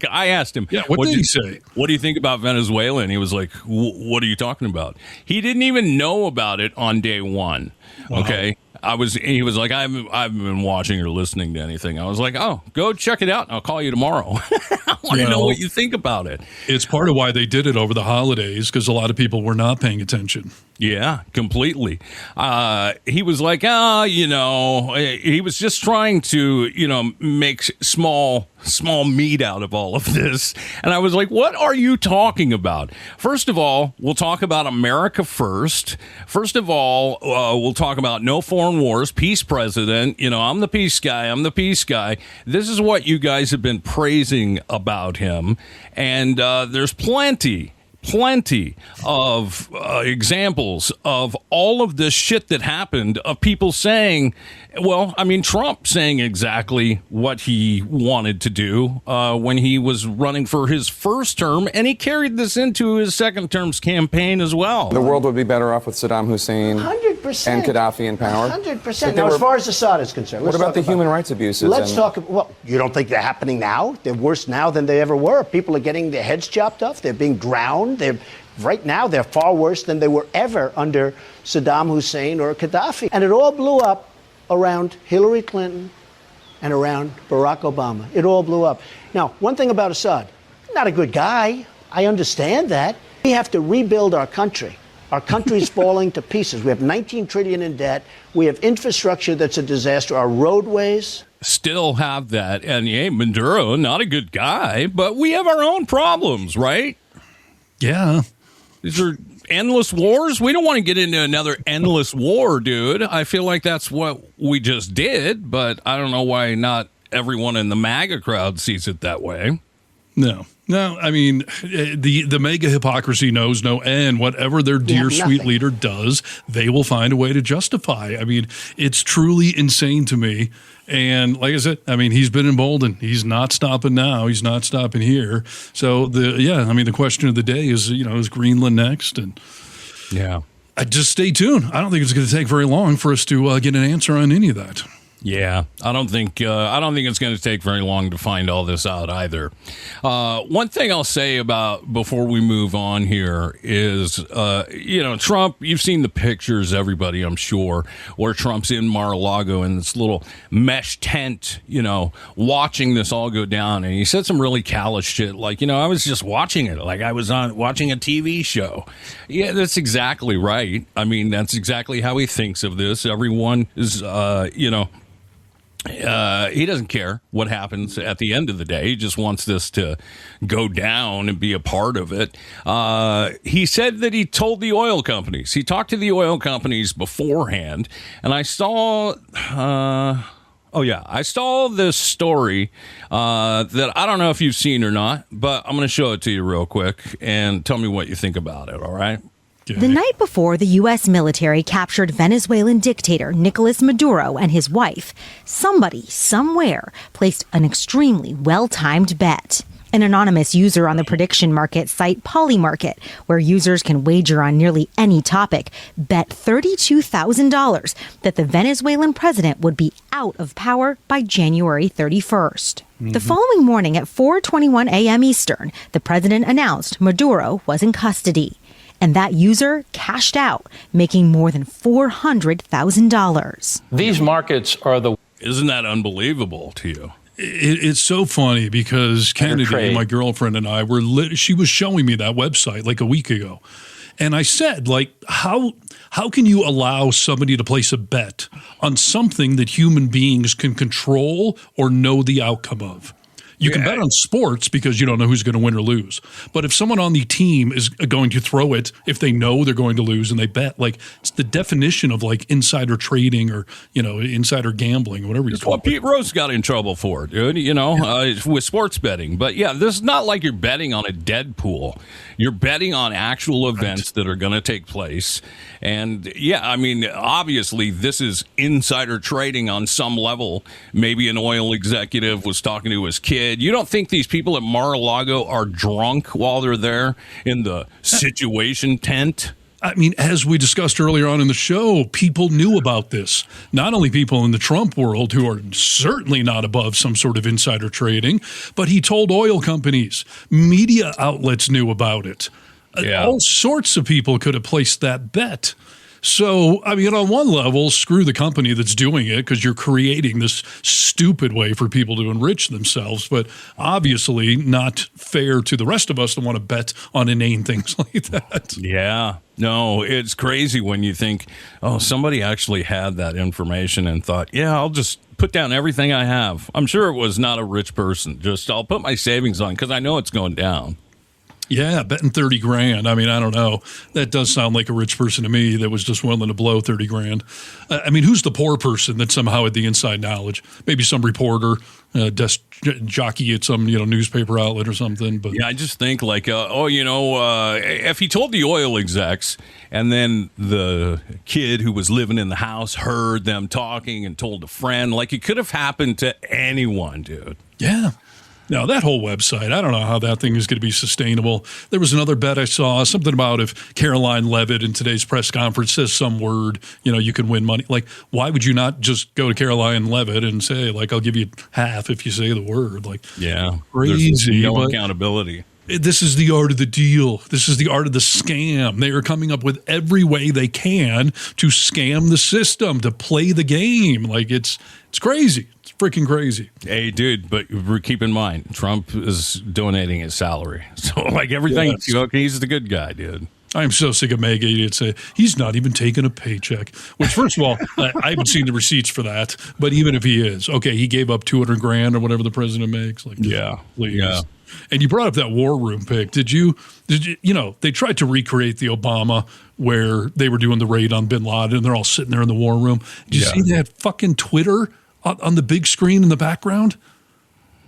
I asked him. Yeah, what did he say? What do you think about Venezuela? And he was like, what are you talking about? He didn't even know about it on day one. Wow. Okay. He was like, I haven't been watching or listening to anything. I was like, oh, go check it out, and I'll call you tomorrow. I want to know what you think about it. It's part of why they did it over the holidays, because a lot of people were not paying attention. Yeah, completely. He was like, he was just trying to, make small meat out of all of this. And I was like, what are you talking about? First of all, we'll talk about America first. First of all, we'll talk about no foreign wars, peace president. I'm the peace guy. This is what you guys have been praising about him. And there's plenty of examples of all of this shit that happened, of people saying, Trump saying exactly what he wanted to do when he was running for his first term, and he carried this into his second term's campaign as well. The world would be better off with Saddam Hussein 100%. And Gaddafi in power? 100%. Now, as far as Assad is concerned, what about the human rights abuses? Let's talk. Well, you don't think they're happening now? They're worse now than they ever were. People are getting their heads chopped off. They're being drowned. Right now, they're far worse than they were ever under Saddam Hussein or Gaddafi. And it all blew up around Hillary Clinton and around Barack Obama. It all blew up. Now, one thing about Assad, not a good guy. I understand that. We have to rebuild our country. Our country's falling to pieces. We have $19 trillion in debt. We have infrastructure that's a disaster. Our roadways still have that. And Maduro, not a good guy, but we have our own problems, right? Yeah. These are endless wars. We don't want to get into another endless war, dude. I feel like that's what we just did, but I don't know why not everyone in the MAGA crowd sees it that way. No, I mean, the MAGA hypocrisy knows no end. Whatever their dear sweet leader does, they will find a way to justify. I mean, it's truly insane to me. And like I said, he's been emboldened. He's not stopping now. He's not stopping here. So the question of the day is, is Greenland next? And yeah, just stay tuned. I don't think it's going to take very long for us to get an answer on any of that. Yeah, I don't think it's going to take very long to find all this out either. One thing I'll say about before we move on here is, Trump. You've seen the pictures, everybody, I'm sure, where Trump's in Mar-a-Lago in this little mesh tent, watching this all go down, and he said some really callous shit, like, I was just watching it, like I was watching a TV show. Yeah, that's exactly right. That's exactly how he thinks of this. Everyone is, he doesn't care what happens at the end of the day. He just wants this to go down and be a part of it. He said that he told the oil companies. He talked to the oil companies beforehand. And I saw... I saw this story that I don't know if you've seen or not, but I'm going to show it to you real quick and tell me what you think about it, all right? The night before the U.S. military captured Venezuelan dictator Nicolas Maduro and his wife, somebody, somewhere, placed an extremely well-timed bet. An anonymous user on the prediction market site Polymarket, where users can wager on nearly any topic, bet $32,000 that the Venezuelan president would be out of power by January 31st. The following morning at 4:21 a.m. Eastern, the president announced Maduro was in custody. And that user cashed out, making more than $400,000. These markets are the... Isn't that unbelievable to you? It's so funny because Kennedy, my girlfriend, and I she was showing me that website like a week ago. And I said, like, how can you allow somebody to place a bet on something that human beings can control or know the outcome of? You can bet on sports because you don't know who's going to win or lose. But if someone on the team is going to throw it, if they know they're going to lose and they bet, like, it's the definition of like insider trading or, insider gambling, whatever you call it. That's what Pete Rose got in trouble for, dude, with sports betting. But yeah, this is not like you're betting on a dead pool. You're betting on actual events that are going to take place. And yeah, obviously this is insider trading on some level. Maybe an oil executive was talking to his kid. You don't think these people at Mar-a-Lago are drunk while they're there in the situation tent? I mean, as we discussed earlier on in the show, people knew about this. Not only people in the Trump world who are certainly not above some sort of insider trading, but he told oil companies, media outlets knew about it. Yeah. All sorts of people could have placed that bet. So, I mean, on one level, screw the company that's doing it because you're creating this stupid way for people to enrich themselves, but obviously not fair to the rest of us to want to bet on inane things like that. Yeah. No, it's crazy when you think, oh, somebody actually had that information and thought, yeah, I'll just put down everything I have. I'm sure it was not a rich person. Just I'll put my savings on because I know it's going down. Yeah, betting 30 grand. I mean, I don't know. That does sound like a rich person to me that was just willing to blow 30 grand. I mean, who's the poor person that somehow had the inside knowledge? Maybe some reporter, desk jockey at some newspaper outlet or something. But yeah, I just think like, if he told the oil execs and then the kid who was living in the house heard them talking and told a friend, like it could have happened to anyone, dude. Yeah. Now, that whole website, I don't know how that thing is going to be sustainable. There was another bet I saw, something about if Caroline Leavitt in today's press conference says some word, you can win money. Like, why would you not just go to Caroline Leavitt and say, like, I'll give you half if you say the word? Like, yeah, crazy. There's no accountability. This is the art of the deal. This is the art of the scam. They are coming up with every way they can to scam the system, to play the game. Like, it's crazy. It's freaking crazy. Hey, dude, but keep in mind, Trump is donating his salary. So, like, everything, he's the good guy, dude. I'm so sick of MAGA idiots say he's not even taking a paycheck. Which, first of all, I haven't seen the receipts for that. But even if he is, okay, he gave up 200 grand or whatever the president makes. Like, yeah, please. Yeah. And you brought up that war room pic. Did you, they tried to recreate the Obama where they were doing the raid on bin Laden and they're all sitting there in the war room. Did you see that fucking Twitter on the big screen in the background?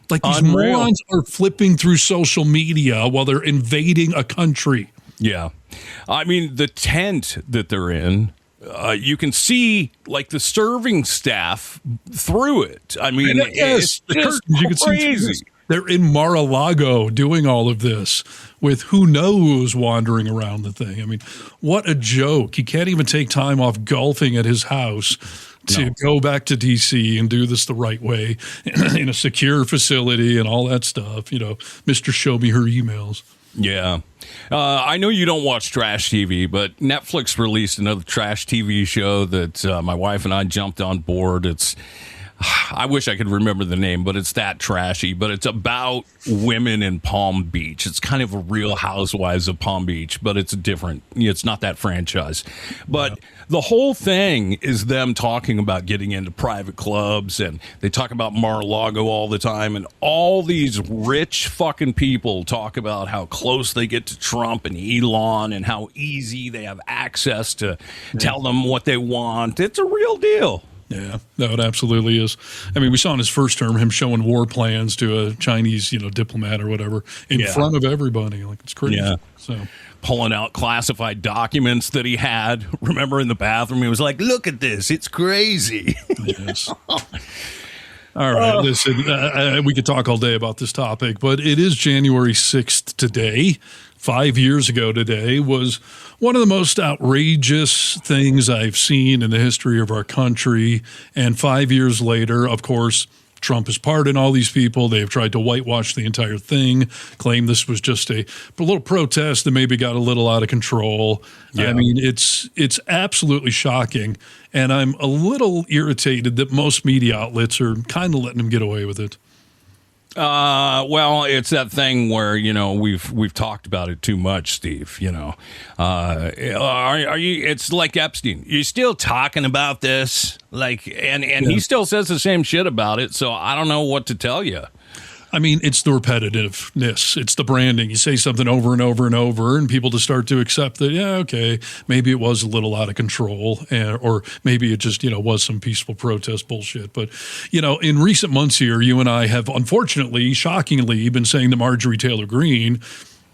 Like these morons are flipping through social media while they're invading a country. Yeah. I mean, the tent that they're in, you can see like the serving staff through it. I mean, yes, the curtains, you can crazy. See they're in Mar-a-Lago doing all of this with who knows wandering around the thing. I mean, what a joke. He can't even take time off golfing at his house to go back to D.C. and do this the right way in a secure facility and all that stuff. Mr. Show Me Her emails. Yeah. I know you don't watch trash TV, but Netflix released another trash TV show that my wife and I jumped on board. I wish I could remember the name, but it's that trashy. But it's about women in Palm Beach. It's kind of a Real Housewives of Palm Beach, but it's different. It's not that franchise. But the whole thing is them talking about getting into private clubs, and they talk about Mar-a-Lago all the time. And all these rich fucking people talk about how close they get to Trump and Elon and how easy they have access to tell them what they want. It's a real deal. Yeah, no, it absolutely is. I mean, we saw in his first term him showing war plans to a Chinese, diplomat or whatever in front of everybody. Like, it's crazy. Yeah. So pulling out classified documents that he had. Remember in the bathroom, he was like, "Look at this, it's crazy." Yes. All right, listen, we could talk all day about this topic, but it is January 6th today. 5 years ago today was one of the most outrageous things I've seen in the history of our country. And 5 years later, of course, Trump has pardoned all these people. They have tried to whitewash the entire thing, claim this was just a little protest that maybe got a little out of control. Yeah. I mean, it's absolutely shocking. And I'm a little irritated that most media outlets are kind of letting him get away with it. Well, it's that thing where, we've talked about it too much, Steve, are you, it's like Epstein. You're still talking about this, and he still says the same shit about it. So I don't know what to tell you. I mean, it's the repetitiveness. It's the branding. You say something over and over and over, and people just start to accept that, yeah, okay, maybe it was a little out of control, or maybe it just, was some peaceful protest bullshit. But, in recent months here, you and I have unfortunately, shockingly, been saying that Marjorie Taylor Greene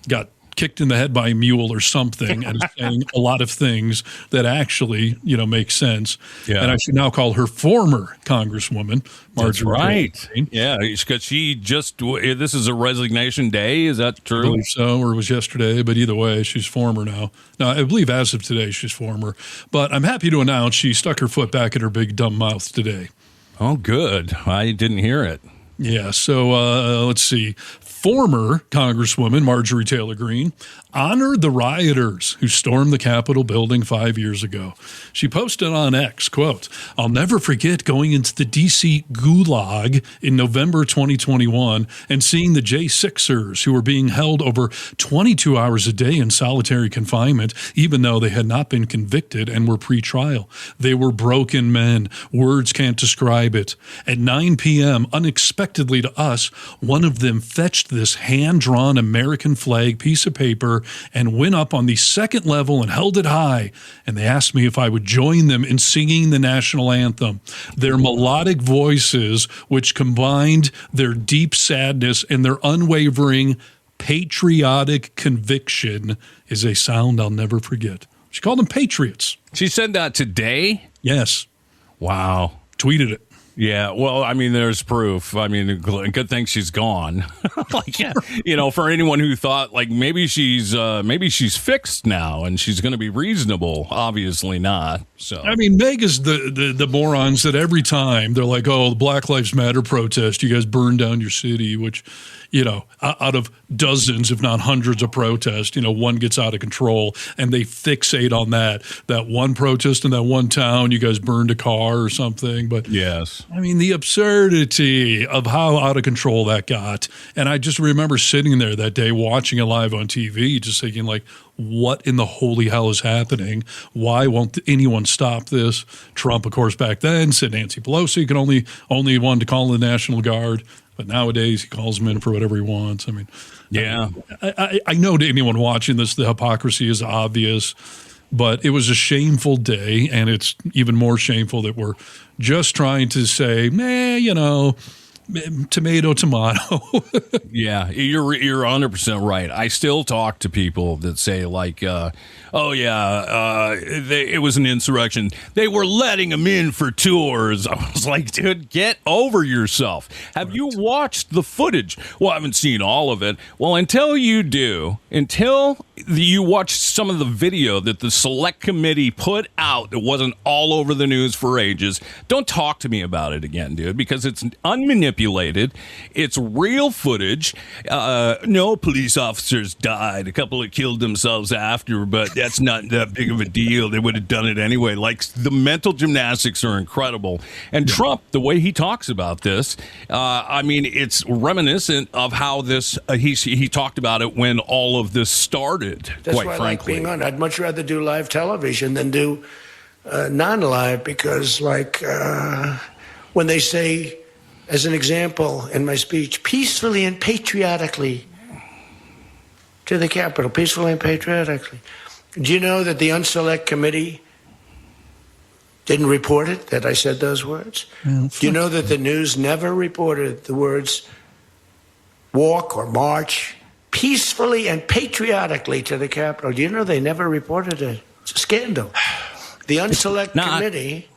got kicked in the head by a mule or something and is saying a lot of things that actually, make sense. Yeah. And I should now call her former Congresswoman, Marjorie. That's right. Taylor Greene. Yeah, because she this is a resignation day. Is that true? I believe so, or it was yesterday, but either way, she's former now. Now, I believe as of today, she's former. But I'm happy to announce she stuck her foot back in her big dumb mouth today. Oh, good. I didn't hear it. Yeah, so let's see. Former Congresswoman Marjorie Taylor Greene honored the rioters who stormed the Capitol building 5 years ago. She posted on X, quote, "I'll never forget going into the D.C. gulag in November 2021 and seeing the J6ers who were being held over 22 hours a day in solitary confinement, even though they had not been convicted and were pre-trial. They were broken men. Words can't describe it. At 9 p.m., unexpectedly to us, one of them fetched this hand-drawn American flag piece of paper and went up on the second level and held it high. And they asked me if I would join them in singing the national anthem. Their melodic voices, which combined their deep sadness and their unwavering patriotic conviction, is a sound I'll never forget." She called them patriots. She said that today? Yes. Wow. Tweeted it. Yeah, well, I mean, there's proof. I mean, good thing she's gone. For anyone who thought maybe she's fixed now and she's going to be reasonable, obviously not. So I mean, MAGA's the morons that every time they're like, "Oh, the Black Lives Matter protest, you guys burned down your city," which, out of dozens, if not hundreds of protests, one gets out of control and they fixate on that one protest in that one town, you guys burned a car or something. But yes, I mean, the absurdity of how out of control that got. And I just remember sitting there that day watching it live on TV, just thinking what in the holy hell is happening? Why won't anyone stop this? Trump, of course, back then said Nancy Pelosi could only one to call in the National Guard. But nowadays he calls them in for whatever he wants. I mean, yeah, I know to anyone watching this, the hypocrisy is obvious, but it was a shameful day. And it's even more shameful that we're just trying to say, tomato. Yeah, you're 100% right. I still talk to people that say it was an insurrection. They were letting them in for tours. I was like, dude, get over yourself. Have you watched the footage? Well, I haven't seen all of it. Well, until you watch some of the video that the select committee put out that wasn't all over the news for ages, don't talk to me about it again, dude, because it's unmanipulated. It's real footage. No police officers died. A couple have killed themselves after, but that's not that big of a deal. They would have done it anyway. The mental gymnastics are incredible. And Trump, the way he talks about this, it's reminiscent of how this he talked about it when all of this started. That's quite why frankly, I like being on. I'd much rather do live television than do non-live because, when they say, as an example in my speech, peacefully and patriotically to the Capitol, peacefully and patriotically. Do you know that the Unselect Committee didn't report it, that I said those words? Do you know that the news never reported the words walk or march peacefully and patriotically to the Capitol? Do you know they never reported it? It's a scandal. The Unselect Committee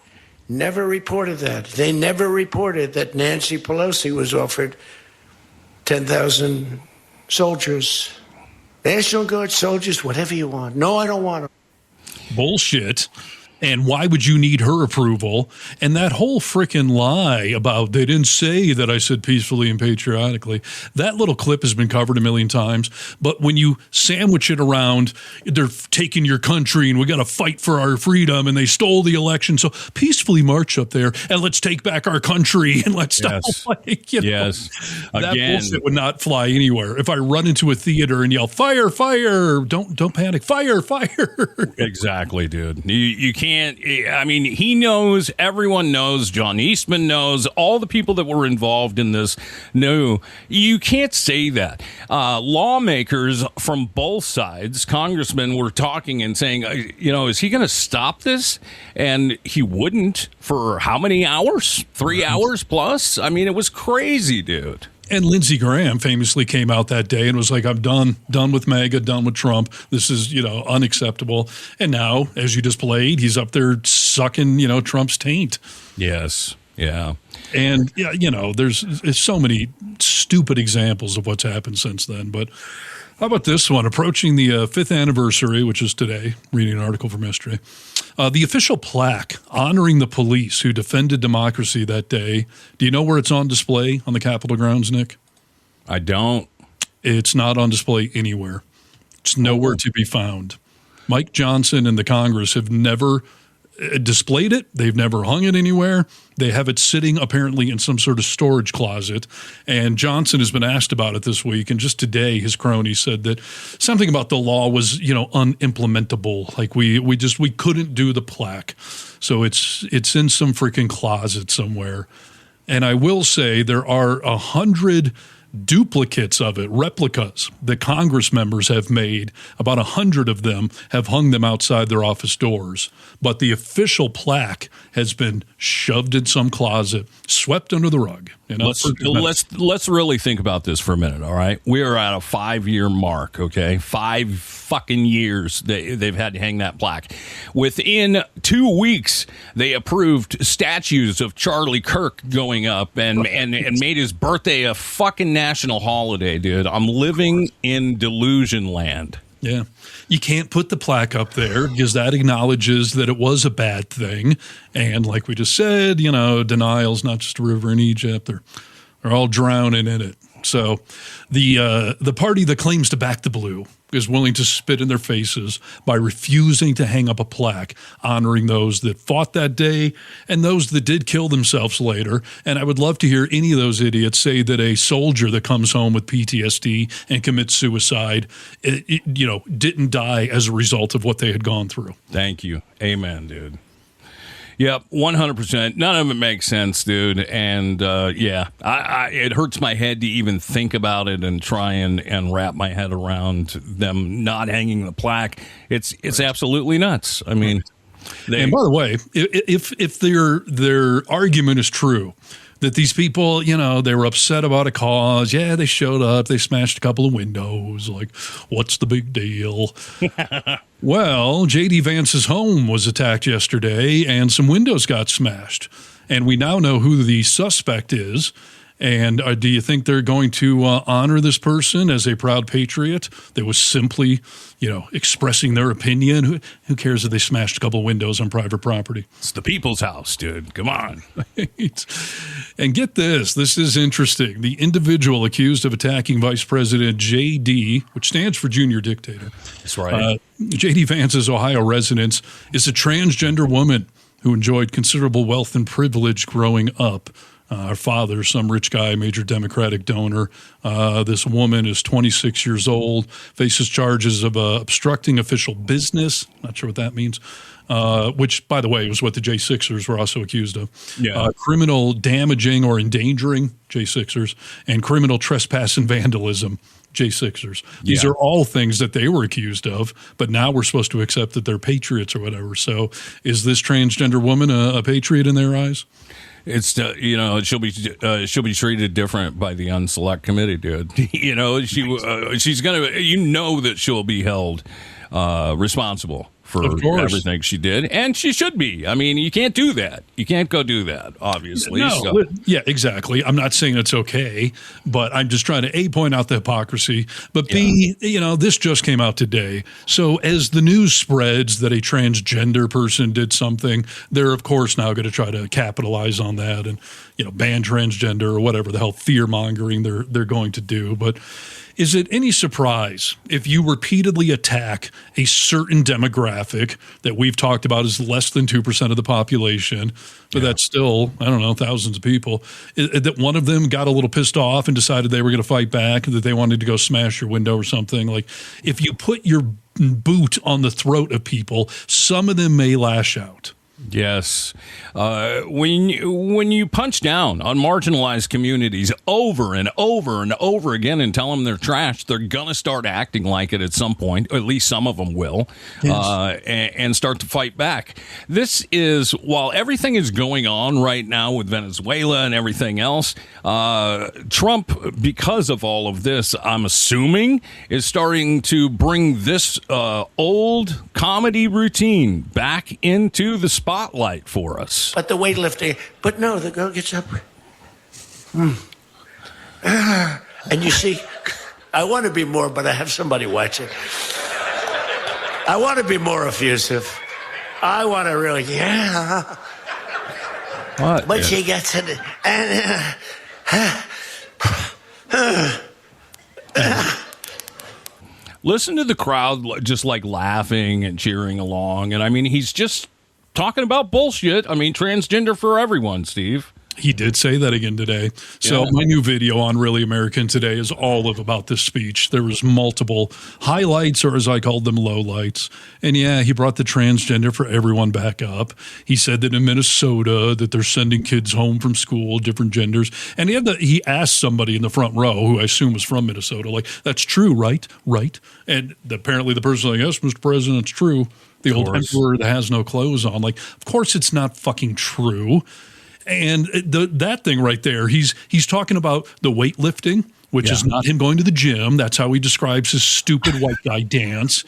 never reported that. They never reported that Nancy Pelosi was offered 10,000 soldiers, National Guard soldiers, whatever you want. No, I don't want them. Bullshit. And why would you need her approval? And that whole frickin' lie about they didn't say that I said peacefully and patriotically, that little clip has been covered a million times. But when you sandwich it around, they're taking your country and we got to fight for our freedom and they stole the election. So peacefully march up there and let's take back our country and let's stop. Yes. That Again, bullshit would not fly anywhere. If I run into a theater and yell, fire, fire, don't panic, fire, fire. Exactly, dude. You can't. He knows, everyone knows, John Eastman knows, all the people that were involved in this know. You can't say that. Lawmakers from both sides, congressmen, were talking and saying, is he going to stop this? And he wouldn't for how many hours? 3 hours plus? I mean, it was crazy, dude. And Lindsey Graham famously came out that day and was like, I'm done with MAGA, done with Trump. This is, unacceptable. And now, as you just played, he's up there sucking, Trump's taint. Yes. Yeah. And, there's so many stupid examples of what's happened since then. But how about this one? Approaching the 5th anniversary, which is today, reading an article from yesterday. The official plaque honoring the police who defended democracy that day. Do you know where it's on display on the Capitol grounds, Nick? I don't. It's not on display anywhere. It's nowhere to be found. Mike Johnson and the Congress have never displayed it. They've never hung it anywhere. They have it sitting apparently in some sort of storage closet. And Johnson has been asked about it this week. And just today, his crony said that something about the law was, unimplementable. Like we couldn't do the plaque. So it's in some freaking closet somewhere. And I will say there are 100 duplicates of it, replicas that Congress members have made. About 100 of them have hung them outside their office doors. But the official plaque has been shoved in some closet, swept under the rug. Let's really think about this for a minute, all right? We are at a 5-year mark, okay? 5 fucking years they've had to hang that plaque. Within 2 weeks, they approved statues of Charlie Kirk going up and made his birthday a fucking national holiday, dude. I'm living in delusion land. Yeah. You can't put the plaque up there because that acknowledges that it was a bad thing. And like we just said, denial's not just a river in Egypt. They're all drowning in it. So the party that claims to back the blue is willing to spit in their faces by refusing to hang up a plaque honoring those that fought that day and those that did kill themselves later. And I would love to hear any of those idiots say that a soldier that comes home with PTSD and commits suicide, didn't die as a result of what they had gone through. Thank you. Amen, dude. Yep, 100%. None of it makes sense, dude. And it hurts my head to even think about it and try and wrap my head around them not hanging the plaque. It's absolutely nuts. I mean, and by the way, if their argument is true, that these people, they were upset about a cause. Yeah, they showed up. They smashed a couple of windows. Like, what's the big deal? Well, J.D. Vance's home was attacked yesterday, and some windows got smashed. And we now know who the suspect is. And do you think they're going to honor this person as a proud patriot that was simply, expressing their opinion? Who cares if they smashed a couple of windows on private property? It's the people's house, dude. Come on. And get this. This is interesting. The individual accused of attacking Vice President J.D., which stands for Junior Dictator. That's right. J.D. Vance's Ohio residence is a transgender woman who enjoyed considerable wealth and privilege growing up. Her father, some rich guy, major Democratic donor. This woman is 26 years old, faces charges of obstructing official business. Not sure what that means. Which, by the way, was what the J6ers were also accused of. Yeah. Criminal damaging or endangering, J6ers, and criminal trespass and vandalism, J6ers. These are all things that they were accused of, but now we're supposed to accept that they're patriots or whatever. So is this transgender woman a patriot in their eyes? It's she'll be treated different by the unselect committee, dude. She's gonna that she'll be held responsible for everything she did, and she should be. I mean, you can't do that. You can't go do that, obviously. No, yeah, exactly. I'm not saying it's okay, but I'm just trying to A, point out the hypocrisy, but B, this just came out today. So as the news spreads that a transgender person did something, they're of course now going to try to capitalize on that and ban transgender or whatever the hell fear mongering they're going to do. But is it any surprise if you repeatedly attack a certain demographic that we've talked about as less than 2% of the population, but that's still, thousands of people, that one of them got a little pissed off and decided they were going to fight back, that they wanted to go smash your window or something? Like, if you put your boot on the throat of people, some of them may lash out. Yes. When you punch down on marginalized communities over and over and over again and tell them they're trash, they're going to start acting like it at some point. At least some of them will. Yes. And start to fight back. This is, while everything is going on right now with Venezuela and everything else, Trump, because of all of this, I'm assuming, is starting to bring this old comedy routine back into the spotlight for us. But the weightlifting, but no, the girl gets up. And you see, I want to be more, but I have somebody watching. I want to be more effusive. I want to really, What? But she gets it, and listen to the crowd just like laughing and cheering along. And I mean, he's just talking about bullshit. I mean, transgender for everyone, Steve. He did say that again today. So my new video on Really American Today is all about this speech. There was multiple highlights, or as I called them, lowlights. And yeah, he brought the transgender for everyone back up. He said that in Minnesota that they're sending kids home from school, different genders. And he asked somebody in the front row, who I assume was from Minnesota, like, that's true, right? Right. And apparently the person was like, yes, Mr. President, it's true. The old emperor that has no clothes on. Like, of course it's not fucking true. And that thing right there, he's talking about the weightlifting, which is not him going to the gym. That's how he describes his stupid white guy dance.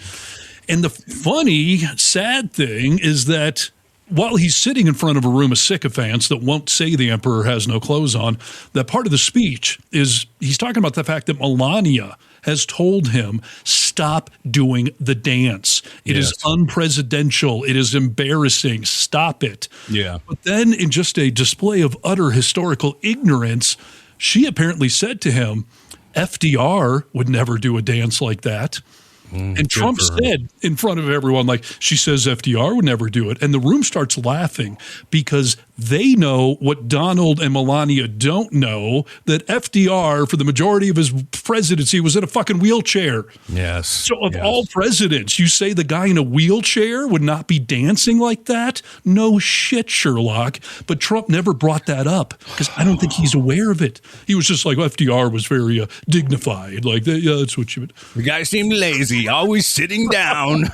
And the funny, sad thing is that while he's sitting in front of a room of sycophants that won't say the emperor has no clothes on, that part of the speech is he's talking about the fact that Melania has told him, stop doing the dance. It is unpresidential. It is embarrassing. Stop it. Yeah. But then in just a display of utter historical ignorance, she apparently said to him, FDR would never do a dance like that. And Trump said in front of everyone, like, she says FDR would never do it. And the room starts laughing because they know what Donald and Melania don't know, that FDR, for the majority of his presidency, was in a fucking wheelchair. Yes. So of all presidents, you say the guy in a wheelchair would not be dancing like that? No shit, Sherlock. But Trump never brought that up because I don't think he's aware of it. He was just like, FDR was very dignified. Like, yeah, that's what you would. The guy seemed lazy, always sitting down.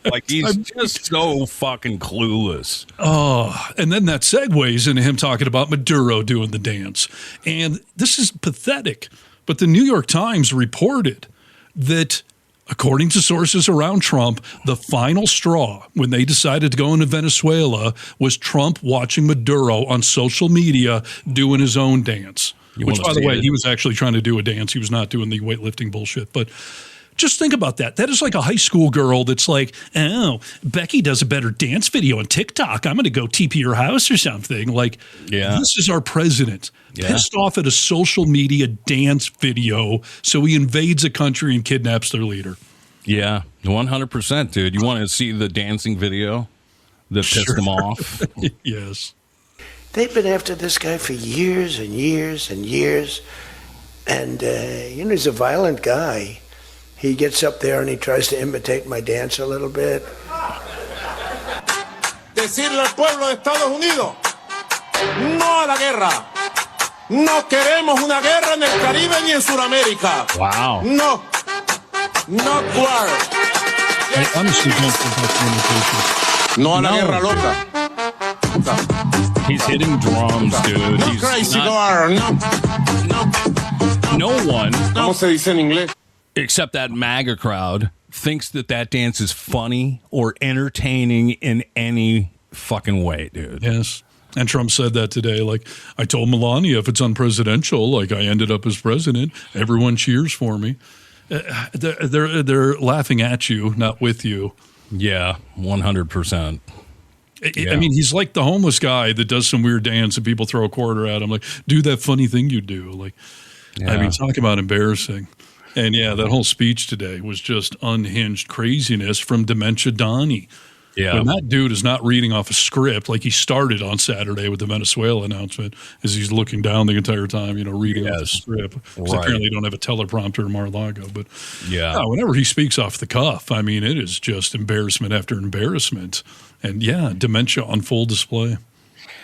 Like, he's just so fucking clueless. Oh, and then that segues into him talking about Maduro doing the dance. And this is pathetic. But the New York Times reported that, according to sources around Trump, the final straw when they decided to go into Venezuela was Trump watching Maduro on social media doing his own dance. Which, by the way, he was actually trying to do a dance. He was not doing the weightlifting bullshit. But just think about that. That is like a high school girl that's like, oh, Becky does a better dance video on TikTok. I'm going to go TP her house or something. Like, this is our president. Pissed off at a social media dance video, so he invades a country and kidnaps their leader. Yeah, 100%, dude. You want to see the dancing video that pissed him off? Yes. They've been after this guy for years and years and years. And, he's a violent guy. He gets up there and he tries to imitate my dance a little bit. Decirle al pueblo de Estados Unidos, no a la guerra. No queremos una guerra en el Caribe ni en Sudamérica. Wow. No. Not war. I honestly don't think that's communication. No a la guerra loca. He's hitting drums, dude. No He's crazy war. No one. ¿Cómo se dice en inglés? Except that MAGA crowd thinks that dance is funny or entertaining in any fucking way, dude. Yes. And Trump said that today. Like, I told Melania, if it's unpresidential, like I ended up as president, everyone cheers for me. They're laughing at you, not with you. Yeah, 100%. I mean, he's like the homeless guy that does some weird dance and people throw a quarter at him. Like, do that funny thing you do. Like, I mean, talk about embarrassing. And that whole speech today was just unhinged craziness from Dementia Donnie. Yeah. When that dude is not reading off a script like he started on Saturday with the Venezuela announcement, as he's looking down the entire time, reading off the script. Because apparently they don't have a teleprompter in Mar-a-Lago. But whenever he speaks off the cuff, I mean, it is just embarrassment after embarrassment. And dementia on full display.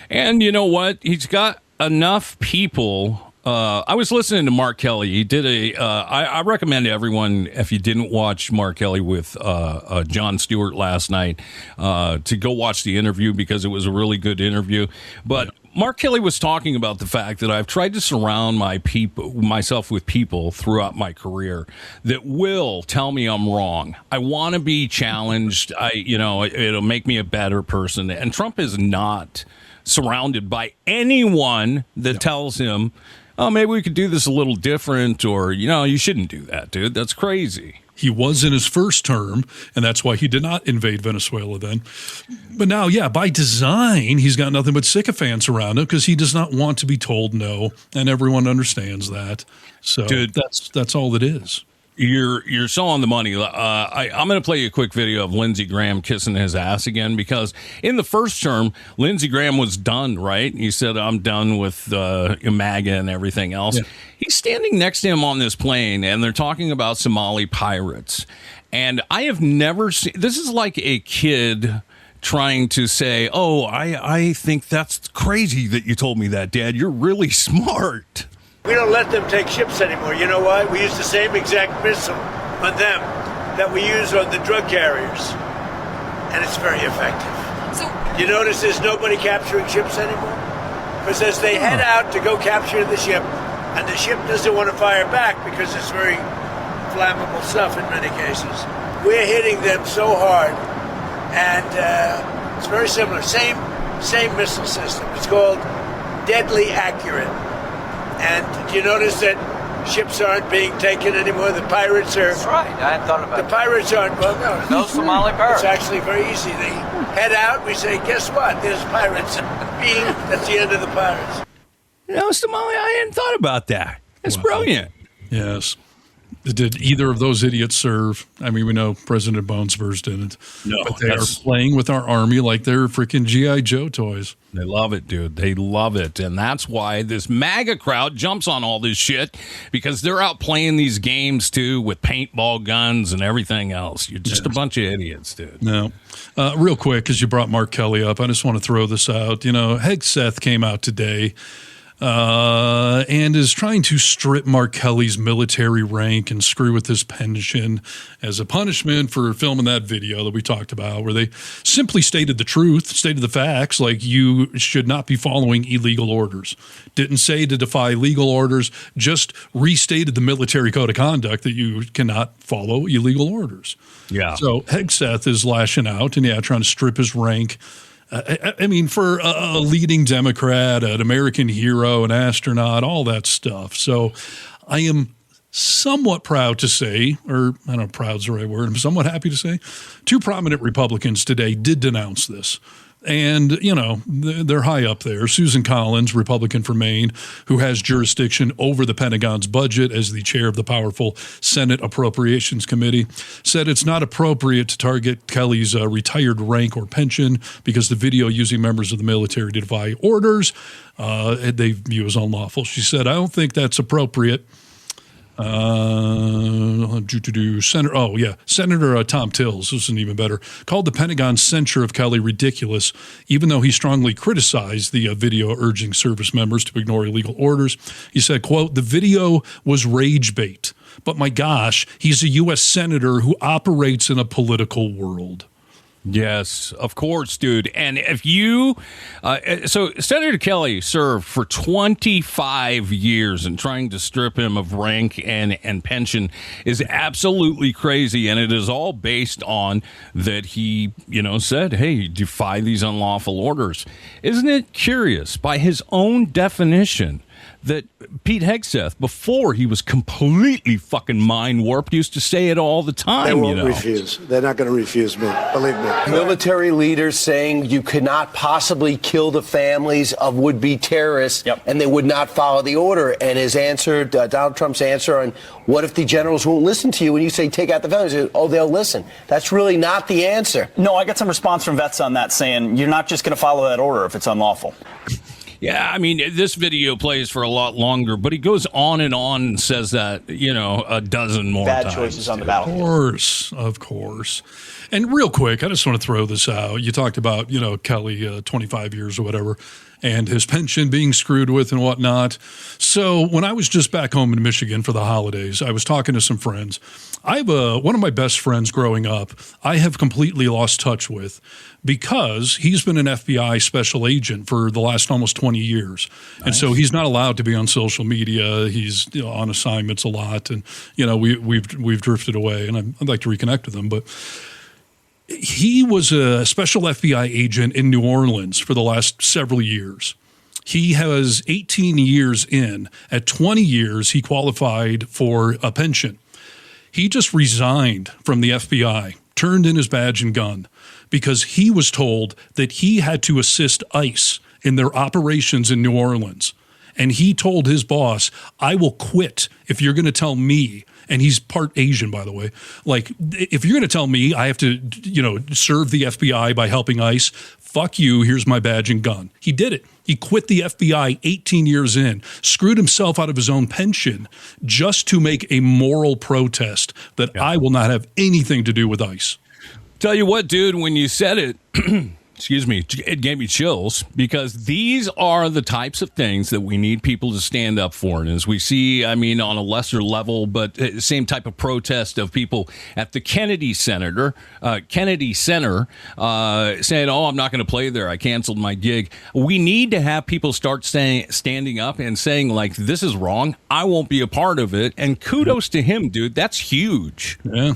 And you know what? He's got enough people. I was listening to Mark Kelly. He did I recommend everyone, if you didn't watch Mark Kelly with Jon Stewart last night, to go watch the interview because it was a really good interview. But Mark Kelly was talking about the fact that I've tried to surround myself with people throughout my career that will tell me I'm wrong. I want to be challenged. It'll make me a better person. And Trump is not surrounded by anyone that tells him, oh, maybe we could do this a little different, or, you shouldn't do that, dude. That's crazy. He was in his first term, and that's why he did not invade Venezuela then. But now, by design, he's got nothing but sycophants around him because he does not want to be told no, and everyone understands that. So dude, that's all it is. You're so on the money. I'm going to play you a quick video of Lindsey Graham kissing his ass again, because in the first term, Lindsey Graham was done, right? He said, I'm done with MAGA and everything else. Yeah. He's standing next to him on this plane, and they're talking about Somali pirates. And I have never seen – this is like a kid trying to say, oh, I think that's crazy that you told me that, Dad. You're really smart. We don't let them take ships anymore. You know why? We use the same exact missile on them that we use on the drug carriers. And it's very effective. So you notice there's nobody capturing ships anymore? Because as they head out to go capture the ship, and the ship doesn't want to fire back because it's very flammable stuff in many cases, we're hitting them so hard. And it's very similar. Same missile system. It's called deadly accurate. And do you notice that ships aren't being taken anymore? The pirates are... That's right. I hadn't thought about that. The pirates aren't... Well, no Somali pirates. It's actually very easy. They head out. We say, guess what? There's pirates. That's the end of the pirates. Somali, I hadn't thought about that. That's brilliant. Yes. Did either of those idiots serve? I mean, we know President Bonesburst didn't. No. But they are playing with our army like they're freaking G.I. Joe toys. They love it, dude. They love it. And that's why this MAGA crowd jumps on all this shit, because they're out playing these games, too, with paintball guns and everything else. You're just a bunch of idiots, dude. No. Real quick, because you brought Mark Kelly up, I just want to throw this out. Hegseth came out today and is trying to strip Mark Kelly's military rank and screw with his pension as a punishment for filming that video that we talked about, where they simply stated the truth, stated the facts, like you should not be following illegal orders. Didn't say to defy legal orders, just restated the military code of conduct that you cannot follow illegal orders. Yeah. So Hegseth is lashing out and, trying to strip his rank. I mean, for a leading Democrat, an American hero, an astronaut, all that stuff. So I am somewhat proud to say, or I don't know if proud's the right word, I'm somewhat happy to say, two prominent Republicans today did denounce this. And, they're high up there. Susan Collins, Republican from Maine, who has jurisdiction over the Pentagon's budget as the chair of the powerful Senate Appropriations Committee, said it's not appropriate to target Kelly's retired rank or pension because the video using members of the military to defy orders they view as unlawful. She said, I don't think that's appropriate. Senator Tom Tills, this is even better, called the Pentagon's censure of Kelly ridiculous, even though he strongly criticized the video urging service members to ignore illegal orders. He said, quote, the video was rage bait, but my gosh, he's a U.S. senator who operates in a political world. Yes, of course, dude. And if you, so Senator Kelly served for 25 years, and trying to strip him of rank and pension is absolutely crazy. And it is all based on that he, said, hey, defy these unlawful orders. Isn't it curious? By his own definition, that Pete Hegseth, before he was completely fucking mind warped, used to say it all the time. They won't refuse. They're not going to refuse me. Believe me. Military leaders saying you could not possibly kill the families of would-be terrorists, and they would not follow the order. And his answer, Donald Trump's answer on what if the generals won't listen to you when you say take out the families? Oh, they'll listen. That's really not the answer. No, I got some response from vets on that saying you're not just going to follow that order if it's unlawful. Yeah, I mean, this video plays for a lot longer, but he goes on and says that, a dozen more times. Bad choices on the battlefield. Of course. And real quick, I just want to throw this out. You talked about, Kelly, 25 years or whatever, and his pension being screwed with and whatnot. So when I was just back home in Michigan for the holidays, I was talking to some friends. I have one of my best friends growing up, I have completely lost touch with because he's been an FBI special agent for the last almost 20 years. Nice. And so he's not allowed to be on social media. He's on assignments a lot. And, we've drifted away, and I'd like to reconnect with him. But he was a special FBI agent in New Orleans for the last several years. He has 18 years in. At 20 years, he qualified for a pension. He just resigned from the FBI, turned in his badge and gun, because he was told that he had to assist ICE in their operations in New Orleans. And he told his boss, I will quit if you're going to tell me, and he's part Asian, by the way, like, if you're going to tell me I have to, serve the FBI by helping ICE, fuck you, here's my badge and gun. He did it. He quit the FBI 18 years in, screwed himself out of his own pension just to make a moral protest that I will not have anything to do with ICE. Tell you what, dude, when you said it, excuse me, it gave me chills, because these are the types of things that we need people to stand up for. And as we see, I mean, on a lesser level, but same type of protest of people at the Kennedy Center saying, oh, I'm not going to play there. I canceled my gig. We need to have people start standing up and saying, like, this is wrong. I won't be a part of it. And kudos to him, dude. That's huge. Yeah.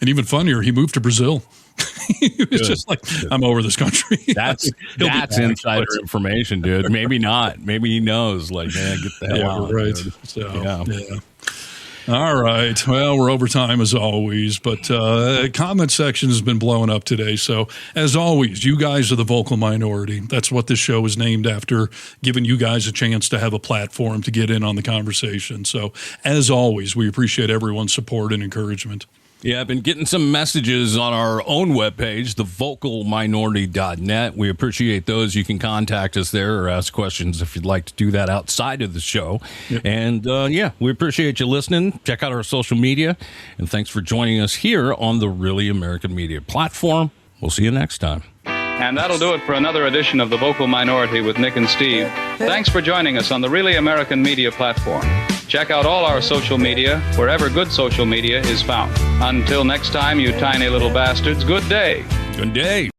And even funnier, he moved to Brazil. It's just like, I'm over this country. That's insider information, dude. Maybe not. Maybe he knows. Like, man, get the hell out. Right. Dude. So, yeah. All right. Well, we're over time as always, but comment section has been blowing up today. So, as always, you guys are the vocal minority. That's what this show is named after, giving you guys a chance to have a platform to get in on the conversation. So, as always, we appreciate everyone's support and encouragement. Yeah, I've been getting some messages on our own webpage, thevocalminority.net. We appreciate those. You can contact us there or ask questions if you'd like to do that outside of the show. Yep. And, we appreciate you listening. Check out our social media. And thanks for joining us here on the Really American Media platform. We'll see you next time. And that'll do it for another edition of The Vocal Minority with Nick and Steve. Thanks for joining us on the Really American Media platform. Check out all our social media wherever good social media is found. Until next time, you tiny little bastards, good day. Good day.